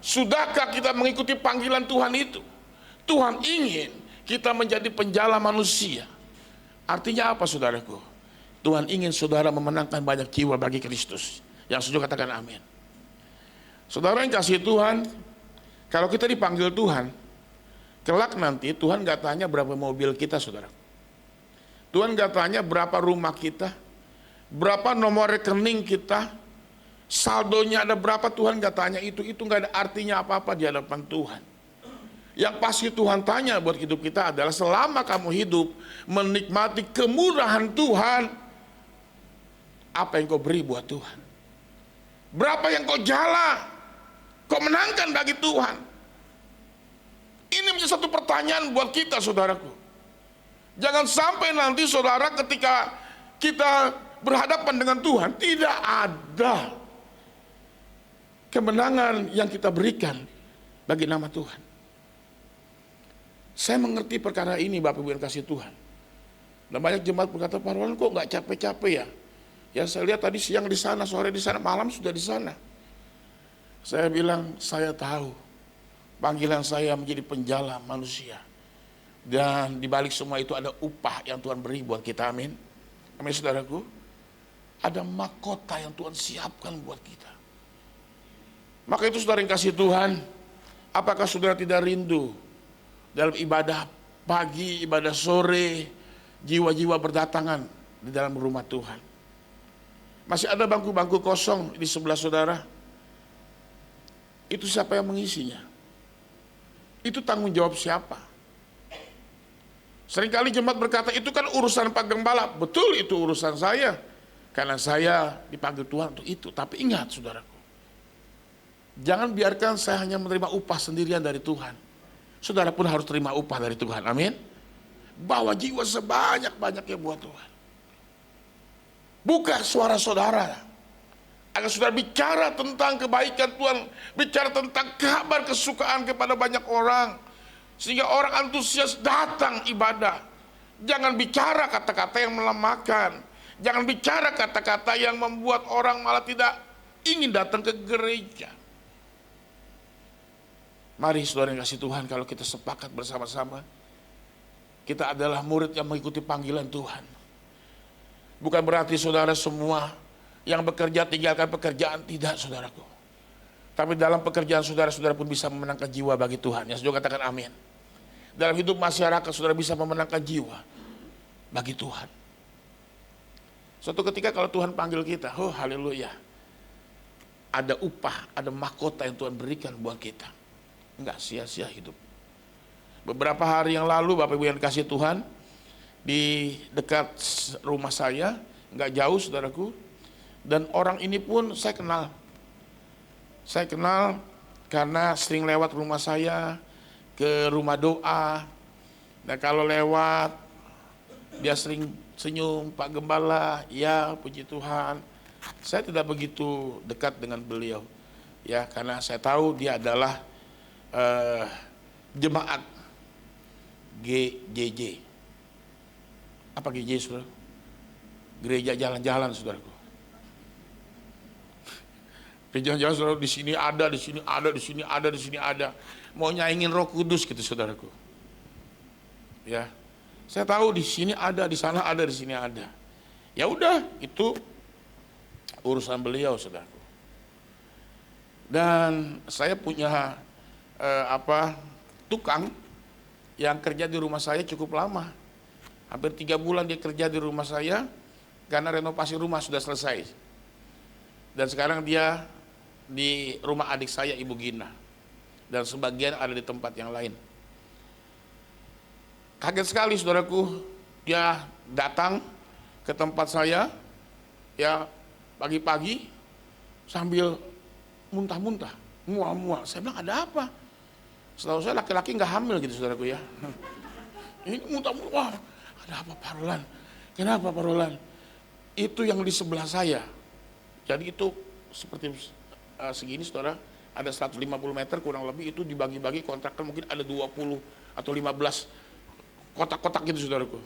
sudahkah kita mengikuti panggilan Tuhan itu? Tuhan ingin kita menjadi penjala manusia. Artinya apa saudaraku? Tuhan ingin saudara memenangkan banyak jiwa bagi Kristus. Yang setuju katakan amin. Saudara yang kasih Tuhan, kalau kita dipanggil Tuhan, kelak nanti Tuhan gak tanya berapa mobil kita saudara. Tuhan gak tanya berapa rumah kita, berapa nomor rekening kita, saldonya ada berapa, Tuhan gak tanya itu gak ada artinya apa-apa di hadapan Tuhan. Yang pasti Tuhan tanya buat hidup kita adalah selama kamu hidup menikmati kemurahan Tuhan, apa yang kau beri buat Tuhan? Berapa yang kau jala, kau menangkan bagi Tuhan? Ini menjadi satu pertanyaan buat kita saudaraku. Jangan sampai nanti saudara ketika kita berhadapan dengan Tuhan, tidak ada kemenangan yang kita berikan bagi nama Tuhan. Saya mengerti perkara ini Bapak Ibu yang kasih Tuhan. Dan banyak jemaat berkata, Pak Roland kok gak capek-capek ya? Ya saya lihat tadi siang di sana, sore di sana, malam sudah di sana. Saya bilang, saya tahu panggilan saya menjadi penjala manusia. Dan di balik semua itu ada upah yang Tuhan beri buat kita, amin. Amin saudaraku. Ada mahkota yang Tuhan siapkan buat kita. Maka itu saudara yang kasih Tuhan, apakah saudara tidak rindu dalam ibadah pagi, ibadah sore, jiwa-jiwa berdatangan di dalam rumah Tuhan? Masih ada bangku-bangku kosong di sebelah saudara. Itu siapa yang mengisinya? Itu tanggung jawab siapa? Seringkali jemaat berkata, itu kan urusan Pak Gembala. Betul, itu urusan saya. Karena saya dipanggil Tuhan untuk itu. Tapi ingat saudaraku, jangan biarkan saya hanya menerima upah sendirian dari Tuhan. Saudara pun harus terima upah dari Tuhan. Amin. Bawa jiwa sebanyak-banyaknya buat Tuhan. Buka suara saudara, agar saudara bicara tentang kebaikan Tuhan, bicara tentang kabar kesukaan kepada banyak orang, sehingga orang antusias datang ibadah. Jangan bicara kata-kata yang melemahkan, jangan bicara kata-kata yang membuat orang malah tidak ingin datang ke gereja. Mari saudara yang kasih Tuhan, kalau kita sepakat bersama-sama, kita adalah murid yang mengikuti panggilan Tuhan. Bukan berarti saudara semua yang bekerja tinggalkan pekerjaan, tidak saudaraku. Tapi dalam pekerjaan saudara pun bisa memenangkan jiwa bagi Tuhan. Yang saudara katakan amin. Dalam hidup masyarakat saudara bisa memenangkan jiwa bagi Tuhan. Suatu ketika kalau Tuhan panggil kita, oh haleluya, ada upah, ada mahkota yang Tuhan berikan buat kita. Enggak sia-sia hidup. Beberapa hari yang lalu Bapak Ibu yang dikasih Tuhan, di dekat rumah saya, enggak jauh saudaraku, dan orang ini pun saya kenal. Saya kenal karena sering lewat rumah saya, ke rumah doa. Nah kalau lewat, dia sering senyum, Pak Gembala, ya puji Tuhan. Saya tidak begitu dekat dengan beliau, ya karena saya tahu dia adalah jemaat GJJ. Apa GJJ saudara? Gereja jalan-jalan saudaraku. Gereja jalan saudara, di sini ada, di sini ada, di sini ada, di sini ada. Mau nyaingin Roh Kudus gitu saudaraku. Ya, saya tahu di sini ada, di sana ada, di sini ada. Ya udah, itu urusan beliau saudaraku. Dan saya punya tukang yang kerja di rumah saya cukup lama. Hampir 3 bulan dia kerja di rumah saya karena renovasi rumah sudah selesai. Dan sekarang dia di rumah adik saya, Ibu Gina. Dan sebagian ada di tempat yang lain. Kaget sekali saudaraku, dia datang ke tempat saya ya pagi-pagi sambil muntah-muntah, mual-mual. Saya bilang ada apa? Setahu saya laki-laki nggak hamil gitu saudaraku ya. Ini muntah-muntah, wah ada apa Pak Roland? Kenapa Pak Roland? Itu yang di sebelah saya. Jadi itu seperti segini saudara, ada 150 meter kurang lebih, itu dibagi-bagi kontrakan mungkin ada 20 atau 15 kotak-kotak gitu saudaraku.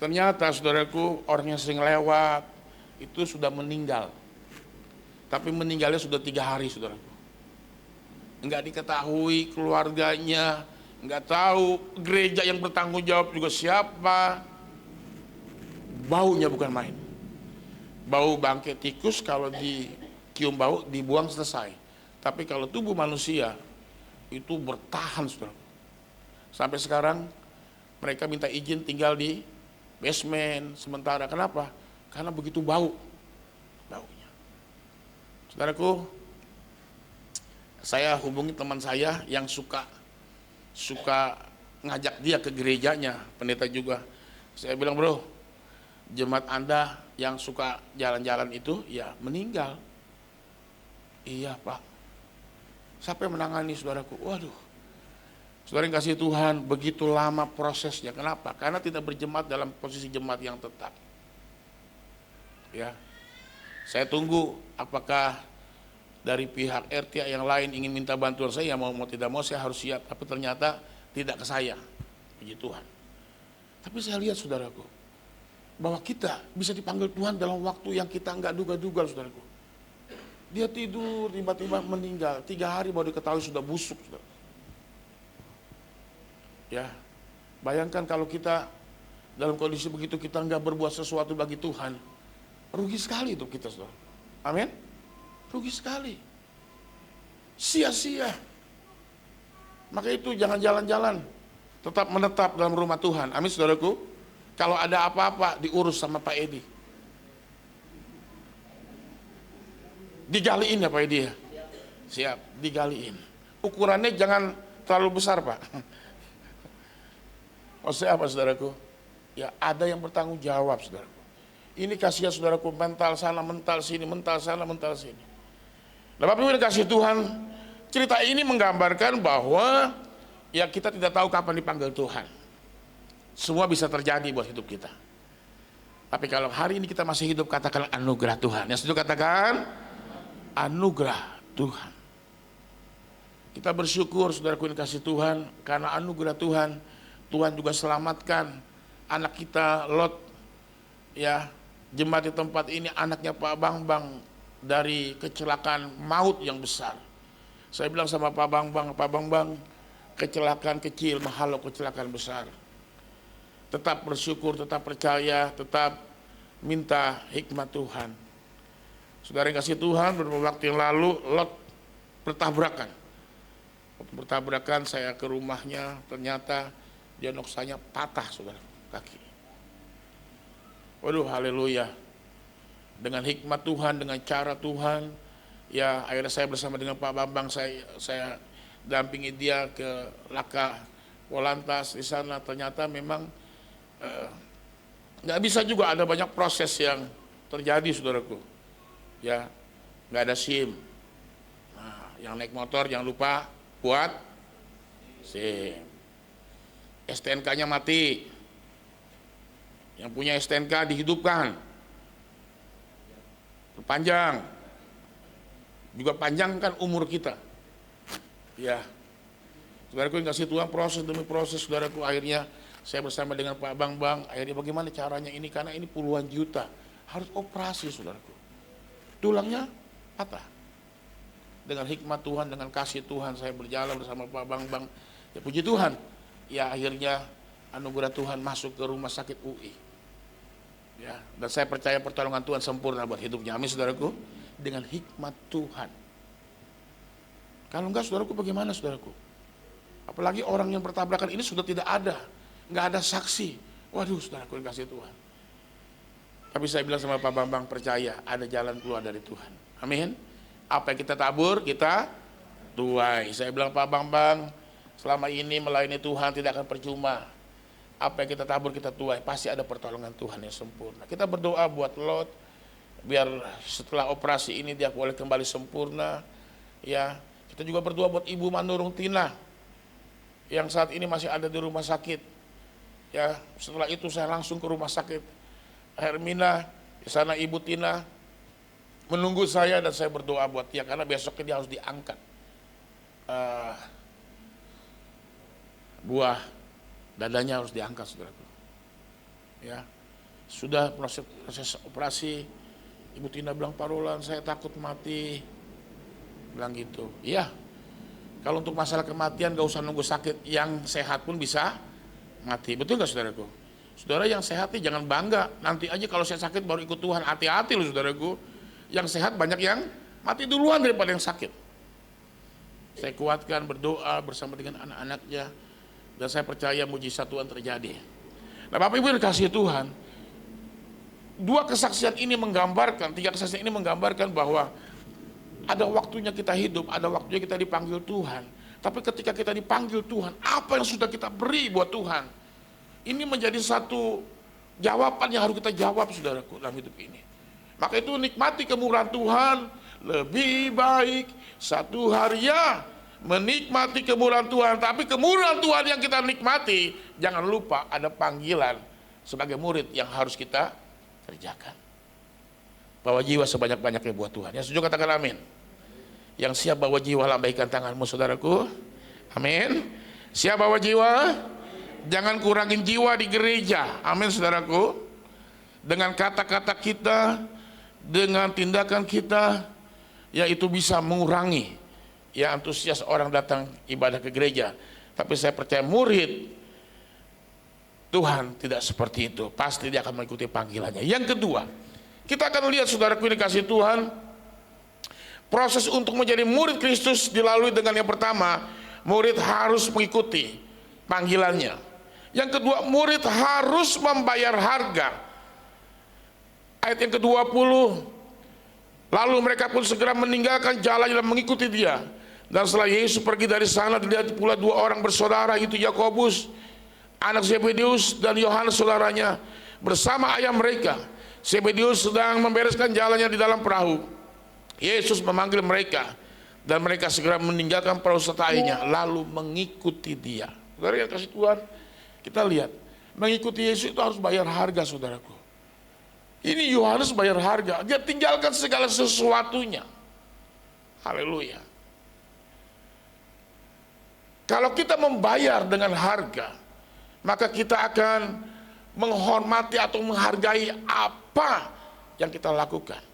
Ternyata saudaraku orang yang sering lewat itu sudah meninggal. Tapi meninggalnya sudah 3 hari saudaraku. Enggak diketahui keluarganya, enggak tahu gereja yang bertanggung jawab juga siapa. Baunya bukan main. Bau bangkai tikus kalau dicium bau dibuang selesai. Tapi kalau tubuh manusia itu bertahan saudara. Sampai sekarang mereka minta izin tinggal di basement sementara. Kenapa? Karena begitu baunya. Saudaraku, saya hubungi teman saya yang suka ngajak dia ke gerejanya, pendeta juga. Saya bilang, bro, jemaat Anda yang suka jalan-jalan itu ya meninggal. Iya Pak. Siapa yang menangani saudaraku? Waduh. Saudara yang kasih Tuhan, begitu lama prosesnya. Kenapa? Karena tidak berjemaat dalam posisi jemaat yang tetap. Ya. Saya tunggu apakah dari pihak RT yang lain ingin minta bantuan saya, mau tidak mau saya harus siap. Tapi ternyata tidak ke saya. Puji Tuhan. Tapi saya lihat saudaraku, bahwa kita bisa dipanggil Tuhan dalam waktu yang kita nggak duga-duga saudaraku. Dia tidur, tiba-tiba meninggal. 3 hari baru diketahui sudah busuk. Saudara. Ya, bayangkan kalau kita dalam kondisi begitu kita nggak berbuat sesuatu bagi Tuhan, rugi sekali itu kita, saudara. Amin. Rugi sekali. Sia-sia. Maka itu jangan jalan-jalan. Tetap menetap dalam rumah Tuhan. Amin, saudaraku. Kalau ada apa-apa diurus sama Pak Edi. Digaliin ya Pak Edi ya? Siap, digaliin. Ukurannya jangan terlalu besar Pak. Maksudnya apa saudaraku? Ya ada yang bertanggung jawab saudaraku. Ini kasihan saudaraku, mental sana, mental sini, mental sana, mental sini. Nah Bapak Ibu dikasih Tuhan, cerita ini menggambarkan bahwa ya kita tidak tahu kapan dipanggil Tuhan. Semua bisa terjadi buat hidup kita. Tapi kalau hari ini kita masih hidup, katakan anugerah Tuhan. Yang setuju katakan anugerah Tuhan. Kita bersyukur saudaraku yang dikasih Tuhan, karena anugerah Tuhan, Tuhan juga selamatkan anak kita Lot, ya jemaat di tempat ini, anaknya Pak Bambang dari kecelakaan maut yang besar. Saya bilang sama Pak Bambang, kecelakaan kecil menghalau kecelakaan besar. Tetap bersyukur, tetap percaya, tetap minta hikmat Tuhan. Saudara yang kasih Tuhan, beberapa waktu yang lalu Lot bertabrakan. Waktu bertabrakan saya ke rumahnya, ternyata dia noksanya patah saudara, kaki. Waduh haleluya. Dengan hikmat Tuhan, dengan cara Tuhan, ya akhirnya saya bersama dengan Pak Bambang, saya dampingi dia ke Laka Polantas. Di sana ternyata memang nggak bisa juga, ada banyak proses yang terjadi saudaraku. Ya nggak ada SIM. Nah, yang naik motor jangan lupa buat SIM. STNK-nya mati. Yang punya STNK dihidupkan. Panjang. Juga panjangkan umur kita. Ya. Saudaraku yang kasih Tuhan, proses demi proses saudaraku, akhirnya saya bersama dengan Pak Bambang, akhirnya bagaimana caranya ini, karena ini puluhan juta, harus operasi saudaraku. Tulangnya patah. Dengan hikmat Tuhan, dengan kasih Tuhan, saya berjalan bersama Pak Bambang. Ya puji Tuhan, ya akhirnya anugerah Tuhan masuk ke rumah sakit UI. Ya, dan saya percaya pertolongan Tuhan sempurna buat hidupnya. Amin saudaraku. Dengan hikmat Tuhan. Kalau enggak saudaraku, bagaimana saudaraku? Apalagi orang yang bertabrakan ini sudah tidak ada, nggak ada saksi. Waduh saudaraku yang kasih Tuhan. Tapi saya bilang sama Pak Bambang, percaya ada jalan keluar dari Tuhan. Amin. Apa yang kita tabur, kita tuai. Saya bilang Pak Bambang, selama ini melayani Tuhan tidak akan percuma. Apa yang kita tabur, kita tuai. Pasti ada pertolongan Tuhan yang sempurna. Kita berdoa buat Lot, biar setelah operasi ini dia boleh kembali sempurna. Ya, kita juga berdoa buat Ibu Manurung Tina, yang saat ini masih ada di rumah sakit. Ya, setelah itu saya langsung ke rumah sakit Hermina, di sana Ibu Tina menunggu saya, dan saya berdoa buat dia karena besoknya dia harus diangkat buah dadanya, harus diangkat saudaraku. Ya, sudah proses operasi. Ibu Tina bilang, Pak Roland, saya takut mati, bilang gitu. Iya, kalau untuk masalah kematian gak usah nunggu sakit, yang sehat pun bisa mati, betul gak saudaraku? Saudara yang sehat nih jangan bangga, nanti aja kalau saya sakit baru ikut Tuhan, hati-hati loh saudaraku. Yang sehat banyak yang mati duluan daripada yang sakit. Saya kuatkan, berdoa bersama dengan anak-anaknya, dan saya percaya mujizat Tuhan terjadi. Nah Bapak Ibu dikasih Tuhan, dua kesaksian ini menggambarkan, tiga kesaksian ini menggambarkan bahwa ada waktunya kita hidup, ada waktunya kita dipanggil Tuhan. Tapi ketika kita dipanggil Tuhan, apa yang sudah kita beri buat Tuhan? Ini menjadi satu jawaban yang harus kita jawab saudaraku dalam hidup ini. Maka itu nikmati kemurahan Tuhan. Lebih baik satu hari ya menikmati kemurahan Tuhan. Tapi kemurahan Tuhan yang kita nikmati, jangan lupa ada panggilan sebagai murid yang harus kita kerjakan. Bawa jiwa sebanyak-banyaknya buat Tuhan. Yang setuju katakan amin. Yang siap bawa jiwa, lambaikan tanganmu saudaraku. Amin. Siap bawa jiwa? Jangan kurangin jiwa di gereja. Amin saudaraku. Dengan kata-kata kita, dengan tindakan kita, ya itu bisa mengurangi ya antusias orang datang ibadah ke gereja. Tapi saya percaya murid Tuhan tidak seperti itu. Pasti dia akan mengikuti panggilannya. Yang kedua, kita akan lihat saudaraku yang dikasih Tuhan, proses untuk menjadi murid Kristus dilalui dengan yang pertama, murid harus mengikuti panggilannya. Yang kedua, murid harus membayar harga. Ayat yang ke-20, lalu mereka pun segera meninggalkan jalan dan mengikuti dia. Dan setelah Yesus pergi dari sana, dilihat pula dua orang bersaudara, itu Yakobus anak Zebedeus dan Yohanes saudaranya bersama ayah mereka. Zebedeus sedang membereskan jalannya di dalam perahu. Yesus memanggil mereka dan mereka segera meninggalkan perahu serta ayahnya lalu mengikuti dia. Saudara yang kasih Tuhan, kita lihat mengikuti Yesus itu harus bayar harga, saudaraku. Ini Yohanes bayar harga, dia tinggalkan segala sesuatunya. Haleluya. Kalau kita membayar dengan harga, maka kita akan menghormati atau menghargai apa yang kita lakukan.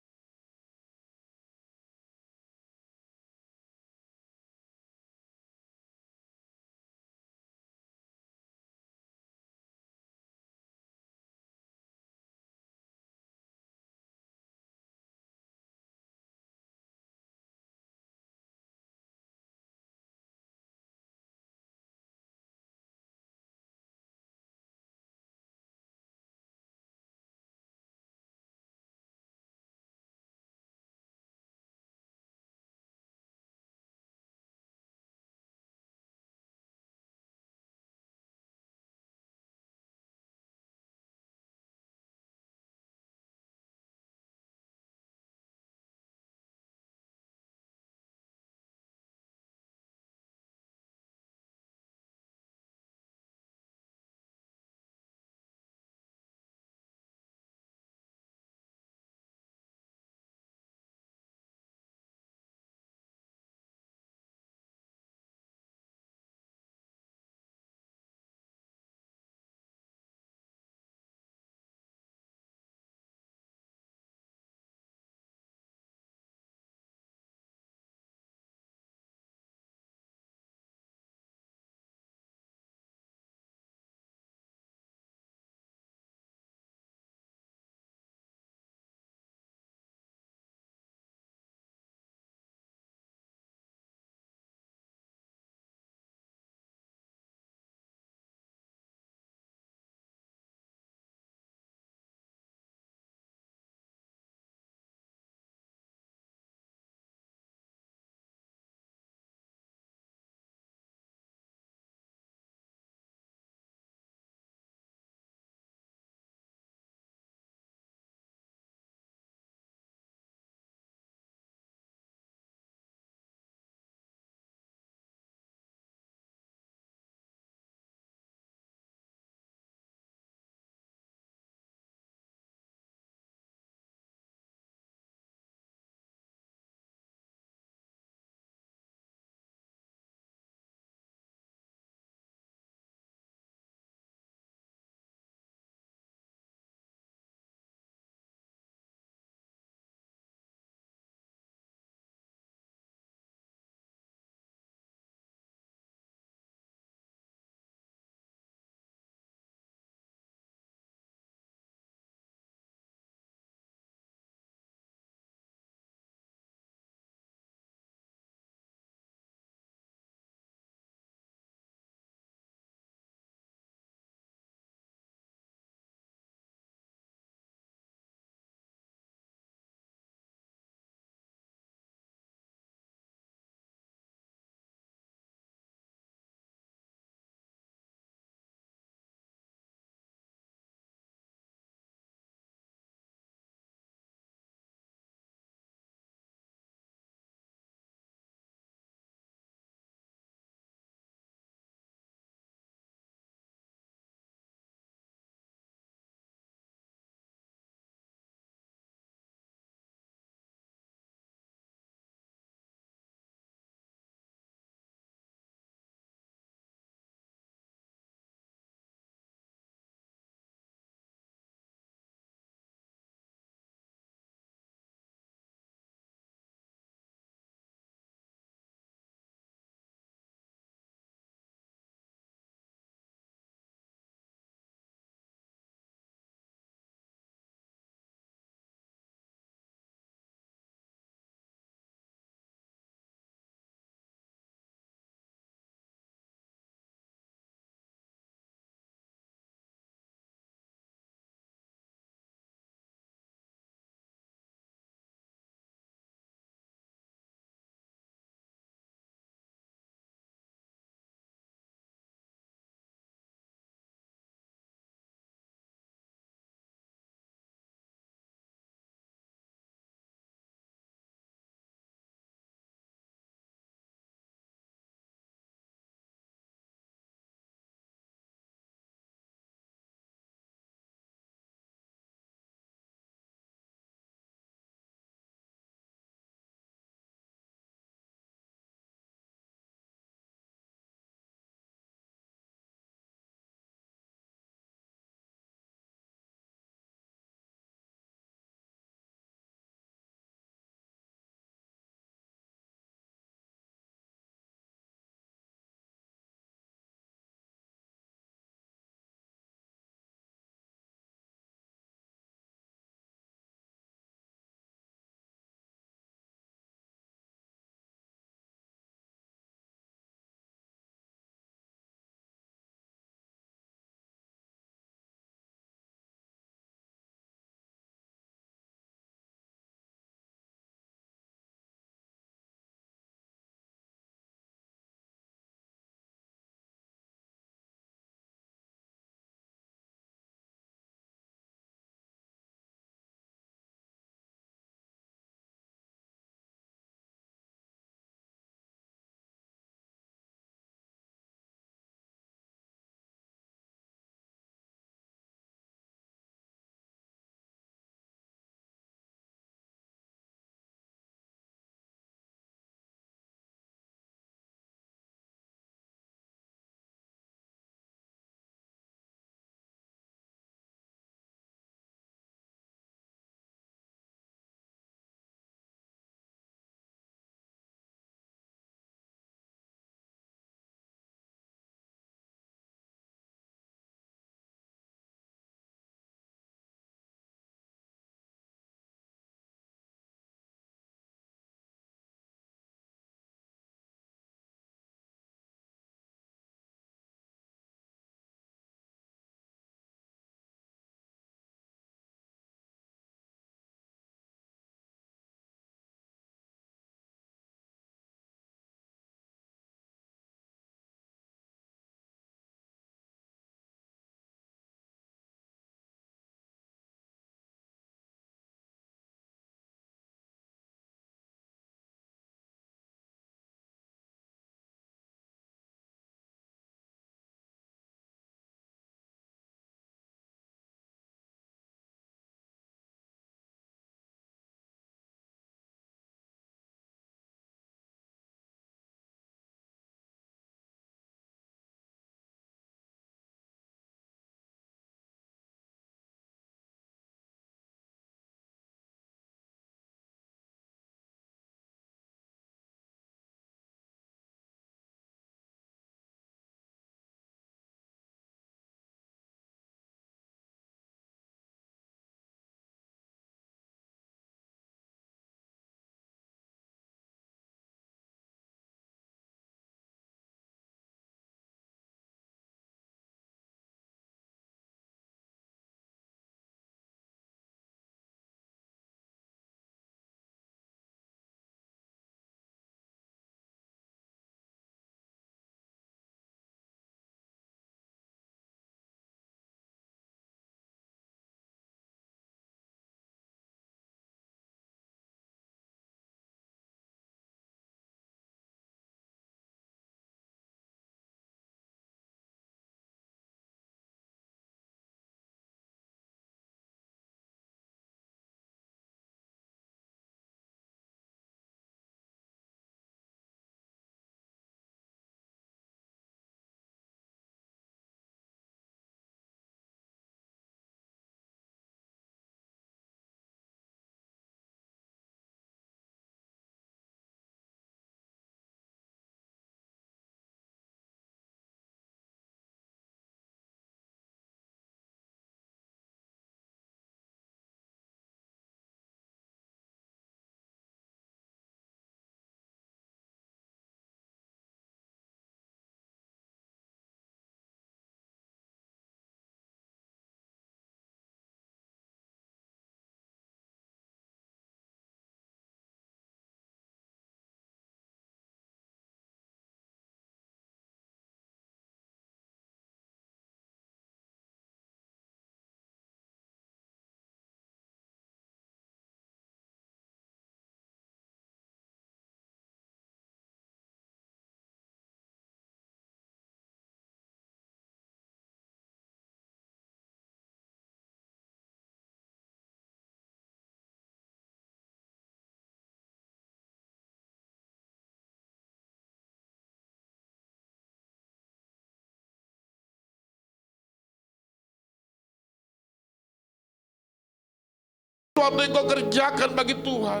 sesuatu yang kau kerjakan bagi Tuhan.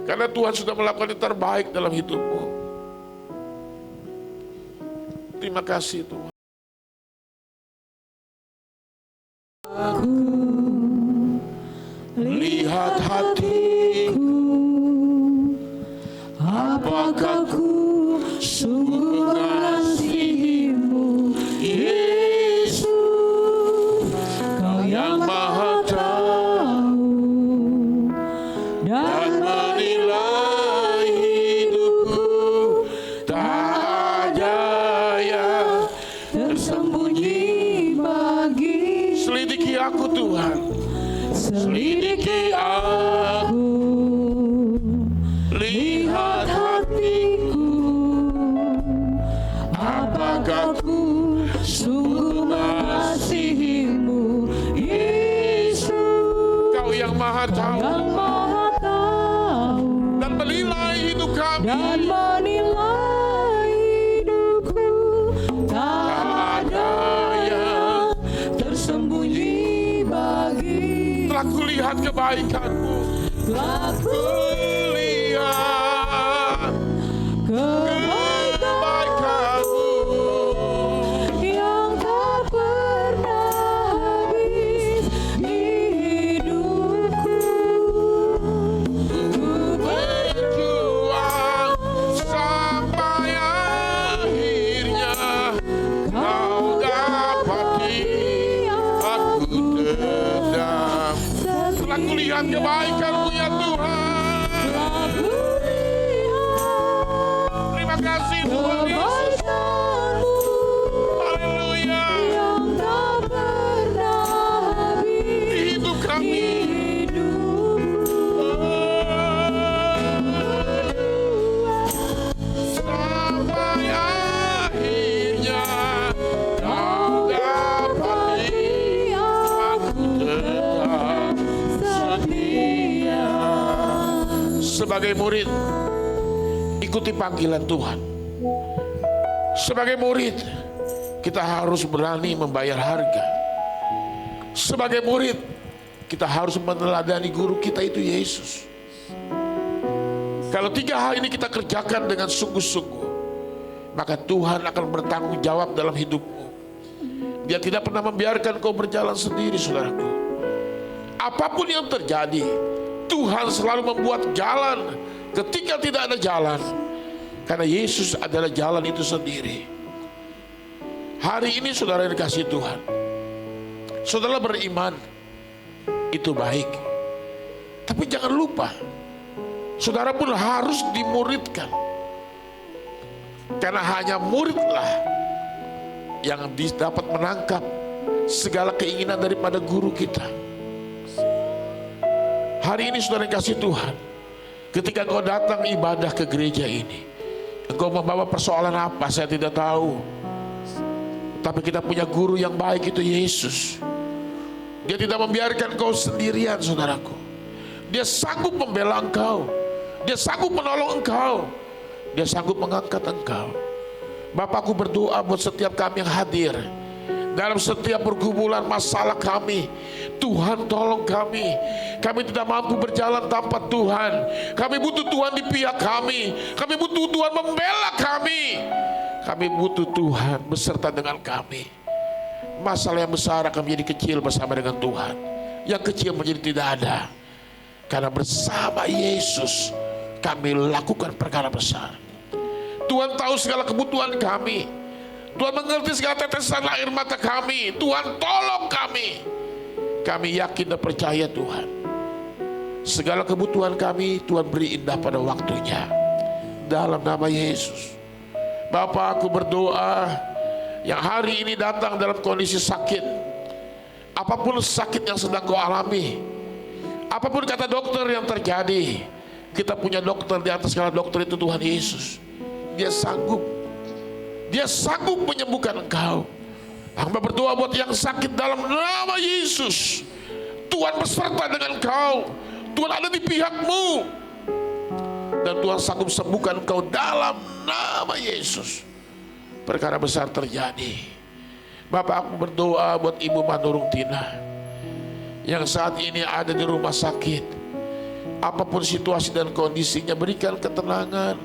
Karena Tuhan sudah melakukan yang terbaik dalam hidupmu. Terima kasih Tuhan. Lihat hatiku, apakah ku sungguh mengasihimu, Yesus, Kau yang Maha Tahu dan menilai hidupku. Tak ada yang tersembunyi bagi. Selidiki aku Tuhan, selidiki aku, lihat hatiku, apakah ku sungguh mengasihimu, Yesus, Kau yang Maha Tahu dan menilai hidup kami. Tak ada yang tersembunyi bagi. Telah kulihat kebaikan-Mu, telah kulihat kebaikan-Mu yang tak pernah habis di hidupku. Ku berjuang sampai akhirnya Kau dapati aku tendang. Telah kulihat kebaikan-Mu ya Tuhan. Terima kasih Tuhan Yesus. Haleluya. Di hidup kami. Sampai akhirnya Kau dapati aku tetap setia. Sebagai murid, ikuti panggilan Tuhan. Sebagai murid, kita harus berani membayar harga. Sebagai murid, kita harus meneladani guru kita itu Yesus. Kalau 3 hal ini kita kerjakan dengan sungguh-sungguh, maka Tuhan akan bertanggung jawab dalam hidupmu. Dia tidak pernah membiarkan kau berjalan sendiri, saudaraku. Apapun yang terjadi, Tuhan selalu membuat jalan ketika tidak ada jalan. Karena Yesus adalah jalan itu sendiri. Hari ini saudara yang dikasihi Tuhan, saudara beriman, itu baik. Tapi jangan lupa, saudara pun harus dimuridkan. Karena hanya muridlah yang dapat menangkap segala keinginan daripada guru kita. Hari ini saudara yang kasih Tuhan, ketika engkau datang ibadah ke gereja ini, engkau membawa persoalan apa saya tidak tahu. Tapi kita punya guru yang baik, itu Yesus. Dia tidak membiarkan engkau sendirian, saudaraku. Dia sanggup membela engkau. Dia sanggup menolong engkau. Dia sanggup mengangkat engkau. Bapakku berdoa buat setiap kami yang hadir dalam setiap pergumulan masalah kami. Tuhan tolong kami. Kami tidak mampu berjalan tanpa Tuhan. Kami butuh Tuhan di pihak kami. Kami butuh Tuhan membela kami. Kami butuh Tuhan beserta dengan kami. Masalah yang besar akan menjadi kecil bersama dengan Tuhan. Yang kecil menjadi tidak ada. Karena bersama Yesus kami lakukan perkara besar. Tuhan tahu segala kebutuhan kami. Tuhan mengerti segala tetesan air mata kami. Tuhan tolong kami. Kami yakin dan percaya Tuhan. Segala kebutuhan kami Tuhan beri indah pada waktunya. Dalam nama Yesus. Bapa, aku berdoa yang hari ini datang dalam kondisi sakit. Apapun sakit yang sedang kau alami, apapun kata dokter yang terjadi, kita punya dokter di atas segala dokter, itu Tuhan Yesus. Dia sanggup. Dia sanggup menyembuhkan engkau. Hamba berdoa buat yang sakit dalam nama Yesus. Tuhan beserta dengan engkau. Tuhan ada di pihakmu. Dan Tuhan sanggup sembuhkan engkau dalam nama Yesus. Perkara besar terjadi. Bapak, aku berdoa buat Ibu Manurung Tina yang saat ini ada di rumah sakit, apapun situasi dan kondisinya, berikan ketenangan,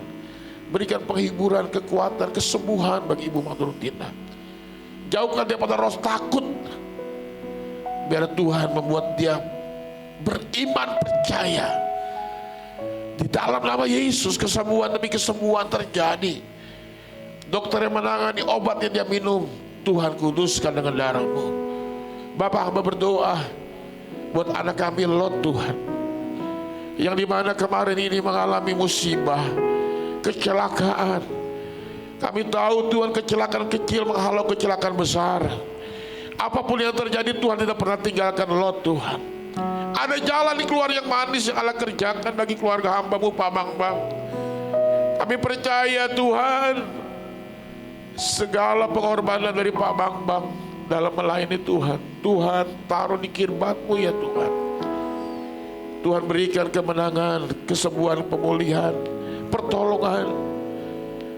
berikan penghiburan, kekuatan, kesembuhan bagi Ibu Maturutina. Jauhkan dia pada roh takut. Biar Tuhan membuat dia beriman, percaya. Di dalam nama Yesus, kesembuhan demi kesembuhan terjadi. Dokter yang menangani, obat yang dia minum, Tuhan kuduskan dengan darah-Mu. Bapak, hamba berdoa buat anak kami Lot, Tuhan, yang dimana kemarin ini mengalami musibah, kecelakaan. Kami tahu Tuhan, kecelakaan kecil menghalau kecelakaan besar. Apapun yang terjadi, Tuhan tidak pernah tinggalkan Lot, Tuhan. Ada jalan di keluar yang manis yang Allah kerjakan bagi keluarga hamba-Mu Pak Bambang. Kami percaya Tuhan, segala pengorbanan dari Pak Bambang dalam melayani Tuhan, Tuhan taruh di kirbat-Mu ya Tuhan. Tuhan berikan kemenangan, kesembuhan, pemulihan, pertolongan.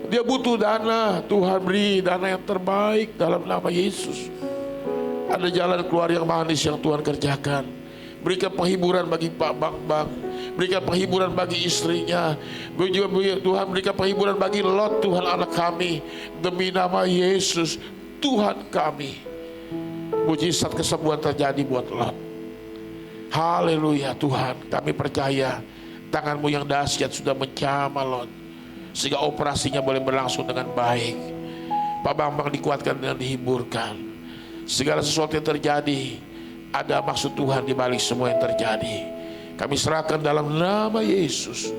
Dia butuh dana, Tuhan beri dana yang terbaik dalam nama Yesus. Ada jalan keluar yang manis yang Tuhan kerjakan. Berikan penghiburan bagi Pak Bambang, berikan penghiburan bagi istrinya. Tuhan berikan penghiburan bagi Lot, Tuhan anak kami. Demi nama Yesus, Tuhan kami. Mujizat kesembuhan terjadi buat Lot. Haleluya Tuhan, kami percaya tangan-Mu yang dahsyat sudah menjamah Lot, sehingga operasinya boleh berlangsung dengan baik. Pak Bambang dikuatkan dan dihiburkan. Segala sesuatu yang terjadi, ada maksud Tuhan di balik semua yang terjadi. Kami serahkan dalam nama Yesus.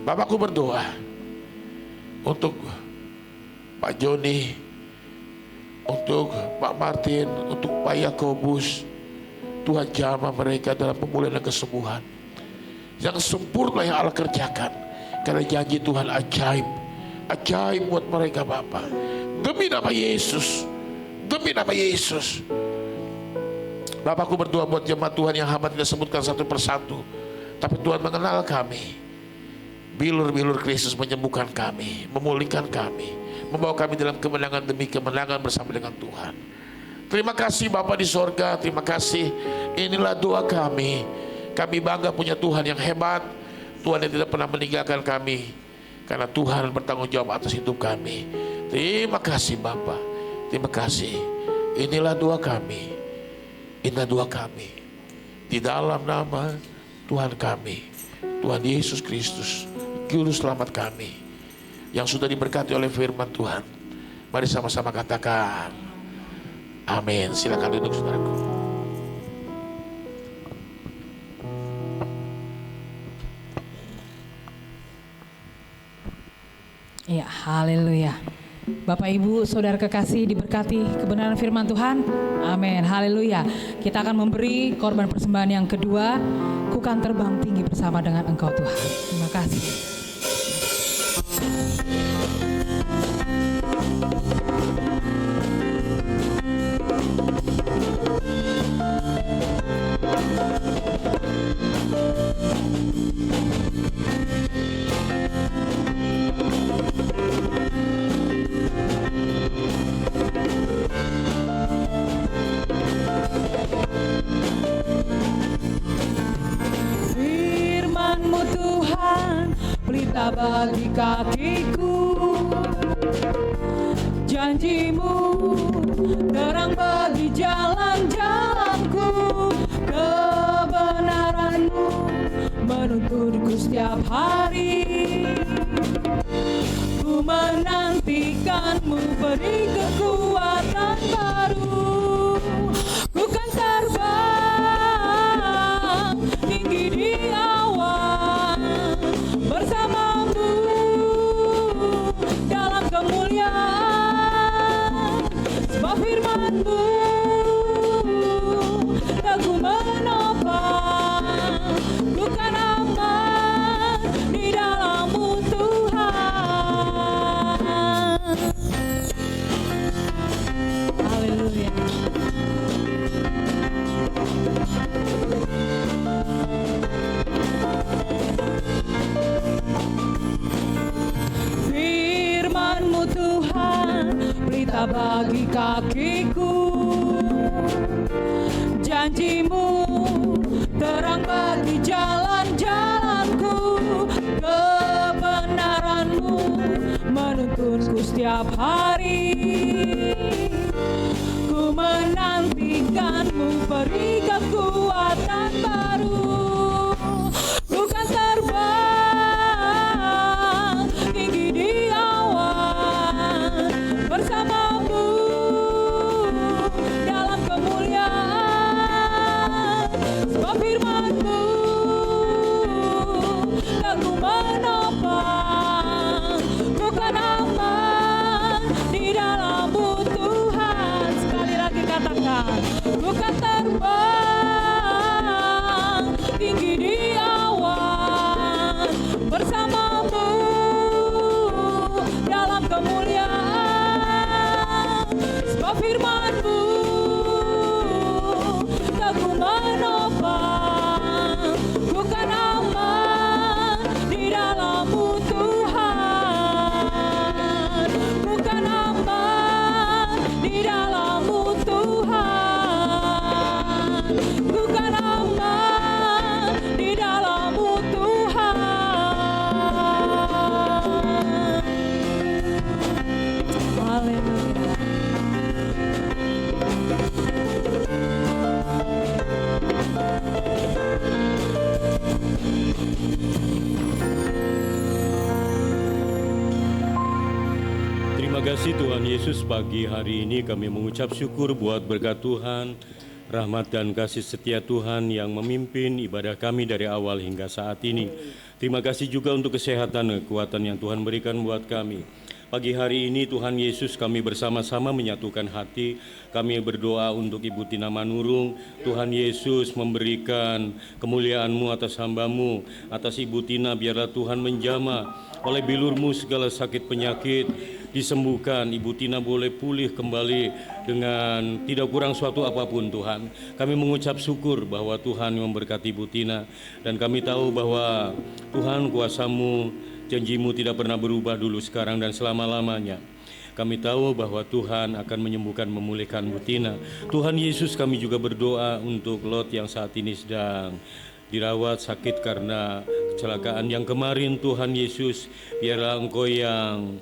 Bapakku berdoa untuk Pak Joni, untuk Pak Martin, untuk Pak Yakobus. Tuhan jamah mereka dalam pemulihan dan kesembuhan yang sempurna yang Allah kerjakan. Karena janji Tuhan ajaib, ajaib buat mereka Bapa. Demi nama Yesus, demi nama Yesus. Bapakku berdoa buat jemaat Tuhan yang hamba tidak sebutkan satu persatu, tapi Tuhan mengenal kami. Bilur-bilur Kristus menyembuhkan kami, memulihkan kami, membawa kami dalam kemenangan demi kemenangan bersama dengan Tuhan. Terima kasih Bapa di sorga, terima kasih. Inilah doa kami. Kami bangga punya Tuhan yang hebat, Tuhan yang tidak pernah meninggalkan kami, karena Tuhan bertanggung jawab atas hidup kami. Terima kasih Bapa, terima kasih. Inilah doa kami, inilah doa kami, di dalam nama Tuhan kami, Tuhan Yesus Kristus, Juru Selamat kami, yang sudah diberkati oleh firman Tuhan. Mari sama-sama katakan amin. Silakan duduk saudaraku. Ya, haleluya. Bapak Ibu, saudara kekasih, diberkati kebenaran firman Tuhan. Amin, haleluya. Kita akan memberi korban persembahan yang kedua, Ku kan terbang tinggi bersama dengan Engkau Tuhan. Terima kasih. Firman-Mu Tuhan, pelita bagi kakiku. Janji-Mu terang bagi jalan-jalanku. Kebenaran-Mu menuntunku setiap hari. Ku menantikan-Mu, beri kekuatan baru. Ku kan terbang tinggi di awan bersama-Mu dalam kemuliaan. Sebab firman-Mu teguh menopang. Ku kan aman di dalam-Mu Tuhan. Haleluya. Firman-Mu Tuhan, pelita bagi kakiku. Janji-Mu setiap hari. Ku menantikan-Mu, beri kekuatan baru. Bukan terbang tinggi di awan, bersama-Mu dalam kemuliaan. Sebab firman-Mu tak ku menopang. Bukan aman di dalam-Mu Tuhan. Sekali lagi katakan, bukan terbang tinggi di awan, bersama-Mu dalam kemuliaan. Sebab firman-Mu tak ku menopang. Bukan aman di dalam-Mu Tuhan. Bukan aman di dalam-Mu Tuhan. Bukan aman di dalam-Mu Tuhan. Haleluya. Terima kasih Tuhan Yesus, pagi hari ini kami mengucap syukur buat berkat Tuhan, rahmat dan kasih setia Tuhan yang memimpin ibadah kami dari awal hingga saat ini. Terima kasih juga untuk kesehatan dan kekuatan yang Tuhan berikan buat kami. Pagi hari ini Tuhan Yesus, kami bersama-sama menyatukan hati. Kami berdoa untuk Ibu Tina Manurung. Tuhan Yesus memberikan kemuliaan-Mu atas hamba-Mu, atas Ibu Tina. Biarlah Tuhan menjamah oleh bilur-Mu segala sakit penyakit, disembuhkan. Ibu Tina boleh pulih kembali dengan tidak kurang suatu apapun Tuhan. Kami mengucap syukur bahwa Tuhan memberkati Ibu Tina. Dan kami tahu bahwa Tuhan, kuasa-Mu, janji-Mu tidak pernah berubah dulu, sekarang dan selama-lamanya. Kami tahu bahwa Tuhan akan menyembuhkan, memulihkan Ibu Tina. Tuhan Yesus, kami juga berdoa untuk Lot yang saat ini sedang dirawat sakit karena kecelakaan yang kemarin. Tuhan Yesus, biarlah Engkau yang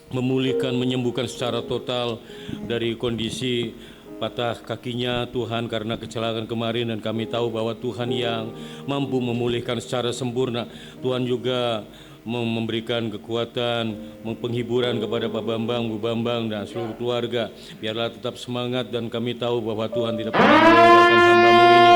memulihkan, menyembuhkan secara total dari kondisi patah kakinya Tuhan karena kecelakaan kemarin. Dan kami tahu bahwa Tuhan yang mampu memulihkan secara sempurna. Tuhan juga memberikan kekuatan, penghiburan kepada Pak Bambang, Bu Bambang dan seluruh keluarga. Biarlah tetap semangat, dan kami tahu bahwa Tuhan tidak pernah meninggalkan hamba-Mu ini.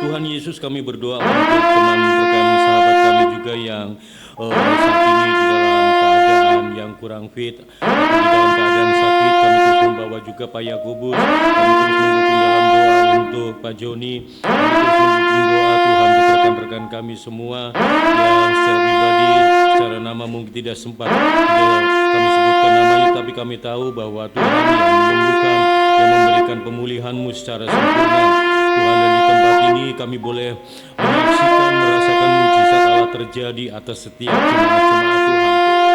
Tuhan Yesus, kami berdoa untuk teman rekan sahabat kami juga yang saat ini di dalam keadaan yang kurang fit atau di dalam keadaan sakit. Kami terus membawa juga Pak Yakobus. Kami terus mendukung dalam doa untuk Pak Joni. Kami terus mendukung doa Tuhan untuk rekan-rekan kami semua yang secara pribadi, secara nama mungkin tidak sempat kami sebutkan namanya, tapi kami tahu bahwa Tuhan yang menyembuhkan, yang memberikan pemulihan-Mu secara sempurna. Tuhan, dan di tempat ini kami boleh menyaksikan, merasakan mujizat Allah terjadi atas setiap jemaat-jemaat Tuhan.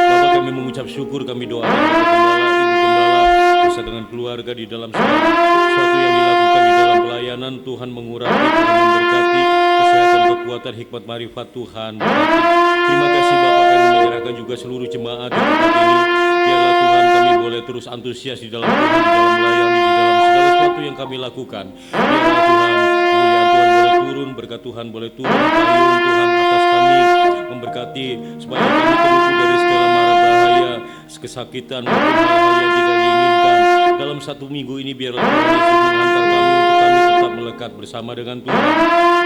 Bapak, kami mengucap syukur, kami doakan Bapak Gembala, Ibu Gembala beserta dengan keluarga di dalam segala sesuatu yang dilakukan di dalam pelayanan. Tuhan mengurapi, Tuhan memberkati kesehatan, kekuatan, hikmat, marifat Tuhan berkati. Terima kasih Bapak, kami menyerahkan juga seluruh jemaat di tempat ini. Biarlah Tuhan kami boleh terus antusias di dalam Tuhan, di dalam melayani, di dalam segala sesuatu yang kami lakukan. Biarlah Tuhan, kemuliaan Tuhan boleh turun, berkat Tuhan boleh turun, payung Tuhan atas kami, memberkati supaya kami terluput dari segala mara bahaya, kesakitan maupun hal-hal yang tidak diinginkan. Dalam satu minggu ini biarlah Tuhan Yesus menghantar kami untuk kami tetap melekat bersama dengan Tuhan.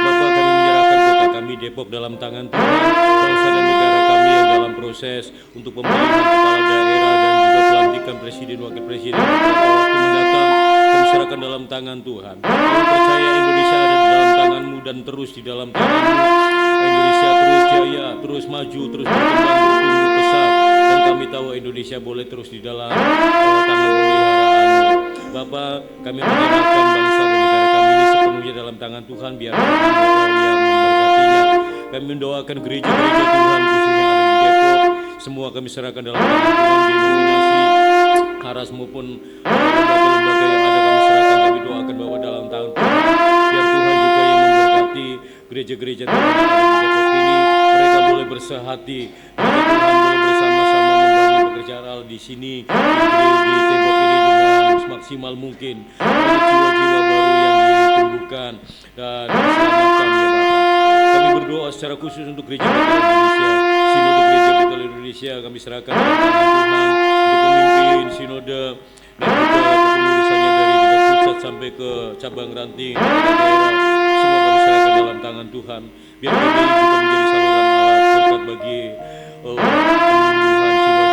Bapak, kami menyerahkan kota kami Depok dalam tangan Tuhan, bangsa dan negara kami yang dalam proses untuk pemilihan kepala daerah dan juga pelantikan presiden, wakil presiden beberapa waktu mendatang. Kami serahkan dalam tangan Tuhan. Kami percaya Indonesia ada di dalam tangan-Mu dan terus di dalam tangan-Mu. Indonesia terus jaya, terus maju, terus berkembang, bertumbuh pesat. Dan kami tahu Indonesia boleh terus di dalam tangan pemeliharaan-Mu. Bapak, kami menyerahkan bangsa dan negara kami ini sepenuhnya dalam tangan Tuhan. Biar Tuhan yang memberkatinya. Kami mendoakan gereja-gereja Tuhan khususnya yang ada di Depok. Semua kami serahkan dalam tangan Tuhan, denominasi, Haras maupun lembaga-lembaga yang ada kami serahkan. Kami doakan bahwa dalam tangan Tuhan. Biar Tuhan juga yang memberkati gereja-gereja Tuhan yang ada di Depok ini. Mereka boleh bersehati. Biar Tuhan boleh bersama-sama membangun pekerjaan Allah awal di sini di tembok ini dengan semaksimal mungkin. Banyak jiwa-jiwa baru yang ditumbuhkan dan diselamatkan ya Bapak. Kami berdoa secara khusus untuk Gereja Betel Indonesia, Sinode Gereja Betel Indonesia kami serahkan dalam tangan Tuhan untuk memimpin sinode dan juga kepengurusannya dari tingkat pusat sampai ke cabang ranting ke daerah. Semua kami serahkan dalam tangan Tuhan. Biar GBI juga menjadi saluran alat berkat bagi penyembuhan jiwa-jiwa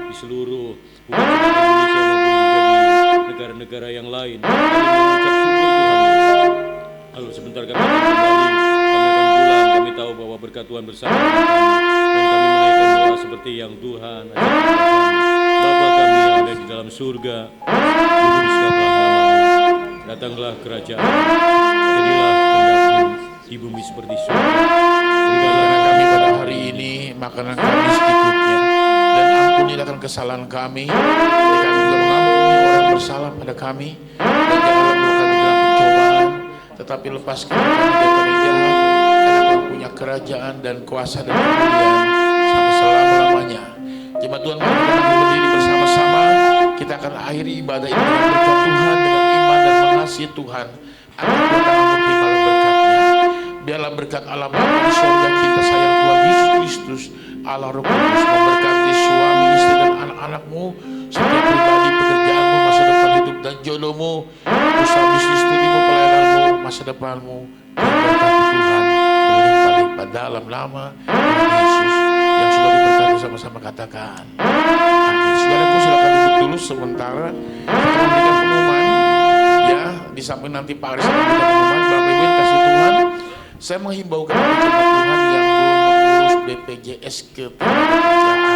di seluruh bukan cuma di Indonesia maupun juga di negara-negara yang lain. Kami mengucap syukur Tuhan Yesus. Lalu sebentar kami akan kembali, kami akan pulang. Kami tahu bahwa berkat Tuhan bersama dengan kami dan kami menaikkan doa seperti yang Tuhan ajarkan kami. Bapa kami yang ada di dalam surga, dikuduskanlah namamu, datanglah kerajaan, jadilah kehendak-Mu di bumi seperti surga. Berikanlah kami pada hari ini makanan kami secukupnya, dan ampunilah kesalahan kami, dan kami juga mengampuni orang bersalah pada kami, dan janganlah bawa kami dalam pencobaan, tetapi lepaskan kami daripada yang jahat, karena Kau punya kerajaan dan kuasa dan kemuliaan sampai selama-lamanya. Jemaat Tuhan, mari kita akan berdiri bersama-sama. Kita akan akhiri ibadah ini dengan berkat Tuhan, dengan iman dan mengasihi Tuhan. Agar Tuhan akan terimalah berkatnya. Biarlah berkat Allah Bapa di surga, cinta sayang Tuhan Yesus Kristus, Allah Roh Kudus memberkati suami, istri dan anak-anakmu, setiap pribadi, pekerjaanmu, masa depan hidup dan jodohmu, usaha bisnis, studimu, pelayananmu, masa depanmu. Diberkati Tuhan berlimpah-limpah dalam nama Tuhan Yesus. Yang sudah diberkati sama-sama katakan amin. Saudaraku, silakan duduk dulu sementara. Kita memberikan pengumuman ya, di samping nanti Pak Aris akan memberikan pengumuman. Bapak Ibu yang kasih Tuhan, saya menghimbau kepada jemaat Tuhan yang belum mengurus BPJS Ketenagakerjaan,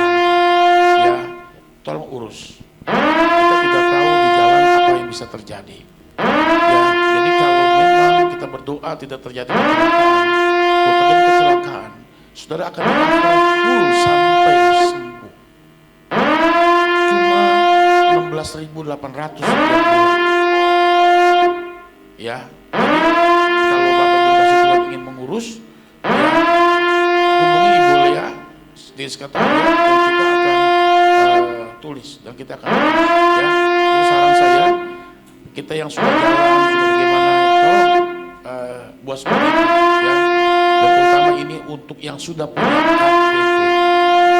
ya tolong urus. Kita tidak tahu di jalan apa yang bisa terjadi. Ya, jadi kalau memang kita berdoa tidak terjadi kecelakaan, kalau terjadi kecelakaan, saudara akan di-cover full sampai sembuh. Cuma 16.800 setiap bulan. Ya, jadi kalau Bapak Ibu kasih Tuhan ingin mengurus, ya hubungi Ibu Lea di sekretariat dan kita akan tulis dan kita akan urus. Ya, ini saran saya. Kita yang sudah jalan, sudah bagaimana, tolong buat seperti itu, ya. Dan terutama ini untuk yang sudah punya KTP,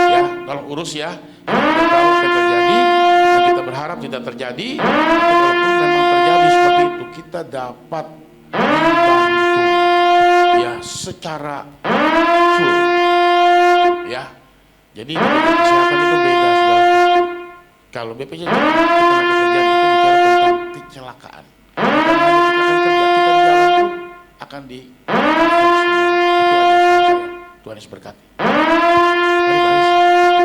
ya, tolong urus ya. Kita tahu akan terjadi dan kita berharap tidak terjadi. Tapi kalaupun memang terjadi seperti itu, kita dapat dibantu, ya, secara full, ya. Jadi BPJS Kesehatan itu beda, saudara. Kalau BPJS Ketenagakerjaan itu bicara tentang kecelakaan. Bukan hanya kecelakaan kerja, kita di jalan pun akan di itu aja saran saya. Tuhan Yesus berkati. Mari Pak Aris.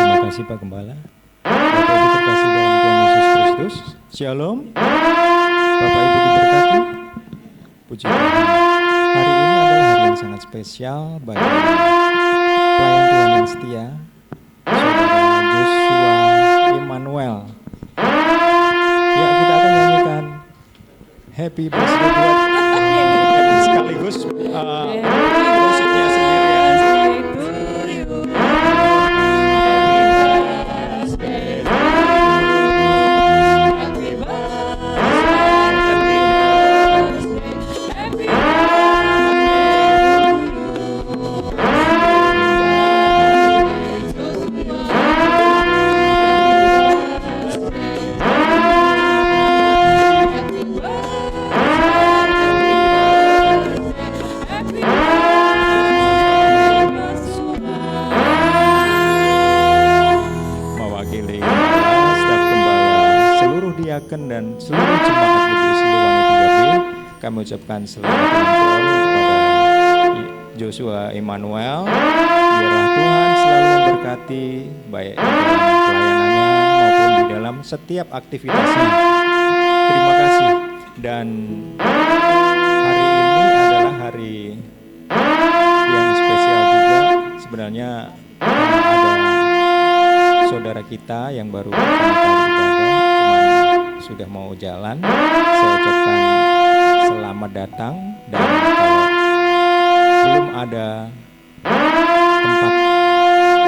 Terima kasih Pak Gembala. Bapak Ibu terkasih dalam Tuhan Yesus Kristus. Shalom. Bapak Ibu diberkati. Puji Tuhan. Hari ini adalah hari yang sangat spesial bagi pelayan Tuhan yang setia, Saudara Joshua Emmanuel. Ya, kita akan nyanyikan Happy Birthday buat sekaligus musiknya sendiri ya. Dan seluruh jemaat GBI Siliwangi 3B, kami ucapkan selamat ulang tahun kepada Joshua Emmanuel. Biarlah Tuhan selalu memberkati baik di dalam pelayanannya maupun di dalam setiap aktivitasnya. Terima kasih. Dan hari ini adalah hari yang spesial juga. Sebenarnya ada saudara kita yang baru pertama kali ibadah, sudah mau jalan. Saya ucapkan selamat datang, dan kalau belum ada tempat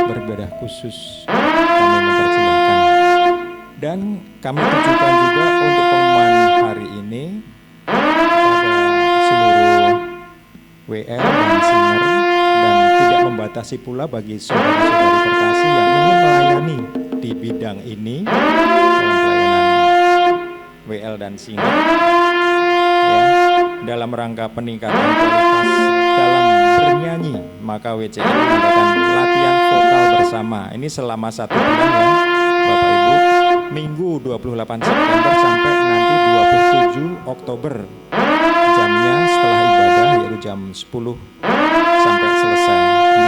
beribadah khusus, kami mempersilahkan. Dan kami tujukan juga untuk pengumuman hari ini pada seluruh WL dan singer, dan tidak membatasi pula bagi saudara-saudari terkasih yang ingin melayani di bidang ini dalam pelayanan WL dan singer, ya, dalam rangka peningkatan kualitas dalam bernyanyi, maka WCL mengadakan latihan vokal bersama. Ini selama 1 bulan ya Bapak Ibu, Minggu 28 September sampai nanti 27 Oktober. Jamnya setelah ibadah yaitu jam 10 sampai selesai di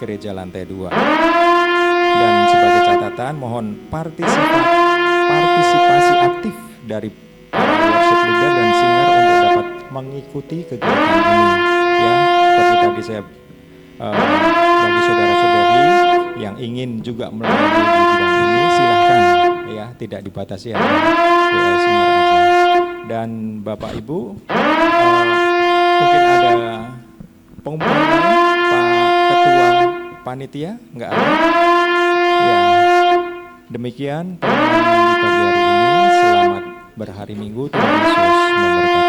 gereja lantai 2. Dan sebagai catatan, mohon partisipasi aktif dari para worship leader dan singer untuk dapat mengikuti kegiatan ini. Ya, seperti tadi saya bagi saudara-saudari yang ingin juga melayani di bidang ini, silahkan ya, tidak dibatasi hanya WL singer aja. Dan Bapak Ibu, mungkin ada pengumuman Pak Ketua Panitia, enggak ada? Ya, demikian pengumuman di pagi hari ini. Selamat berhari Minggu, Tuhan Yesus memberkati.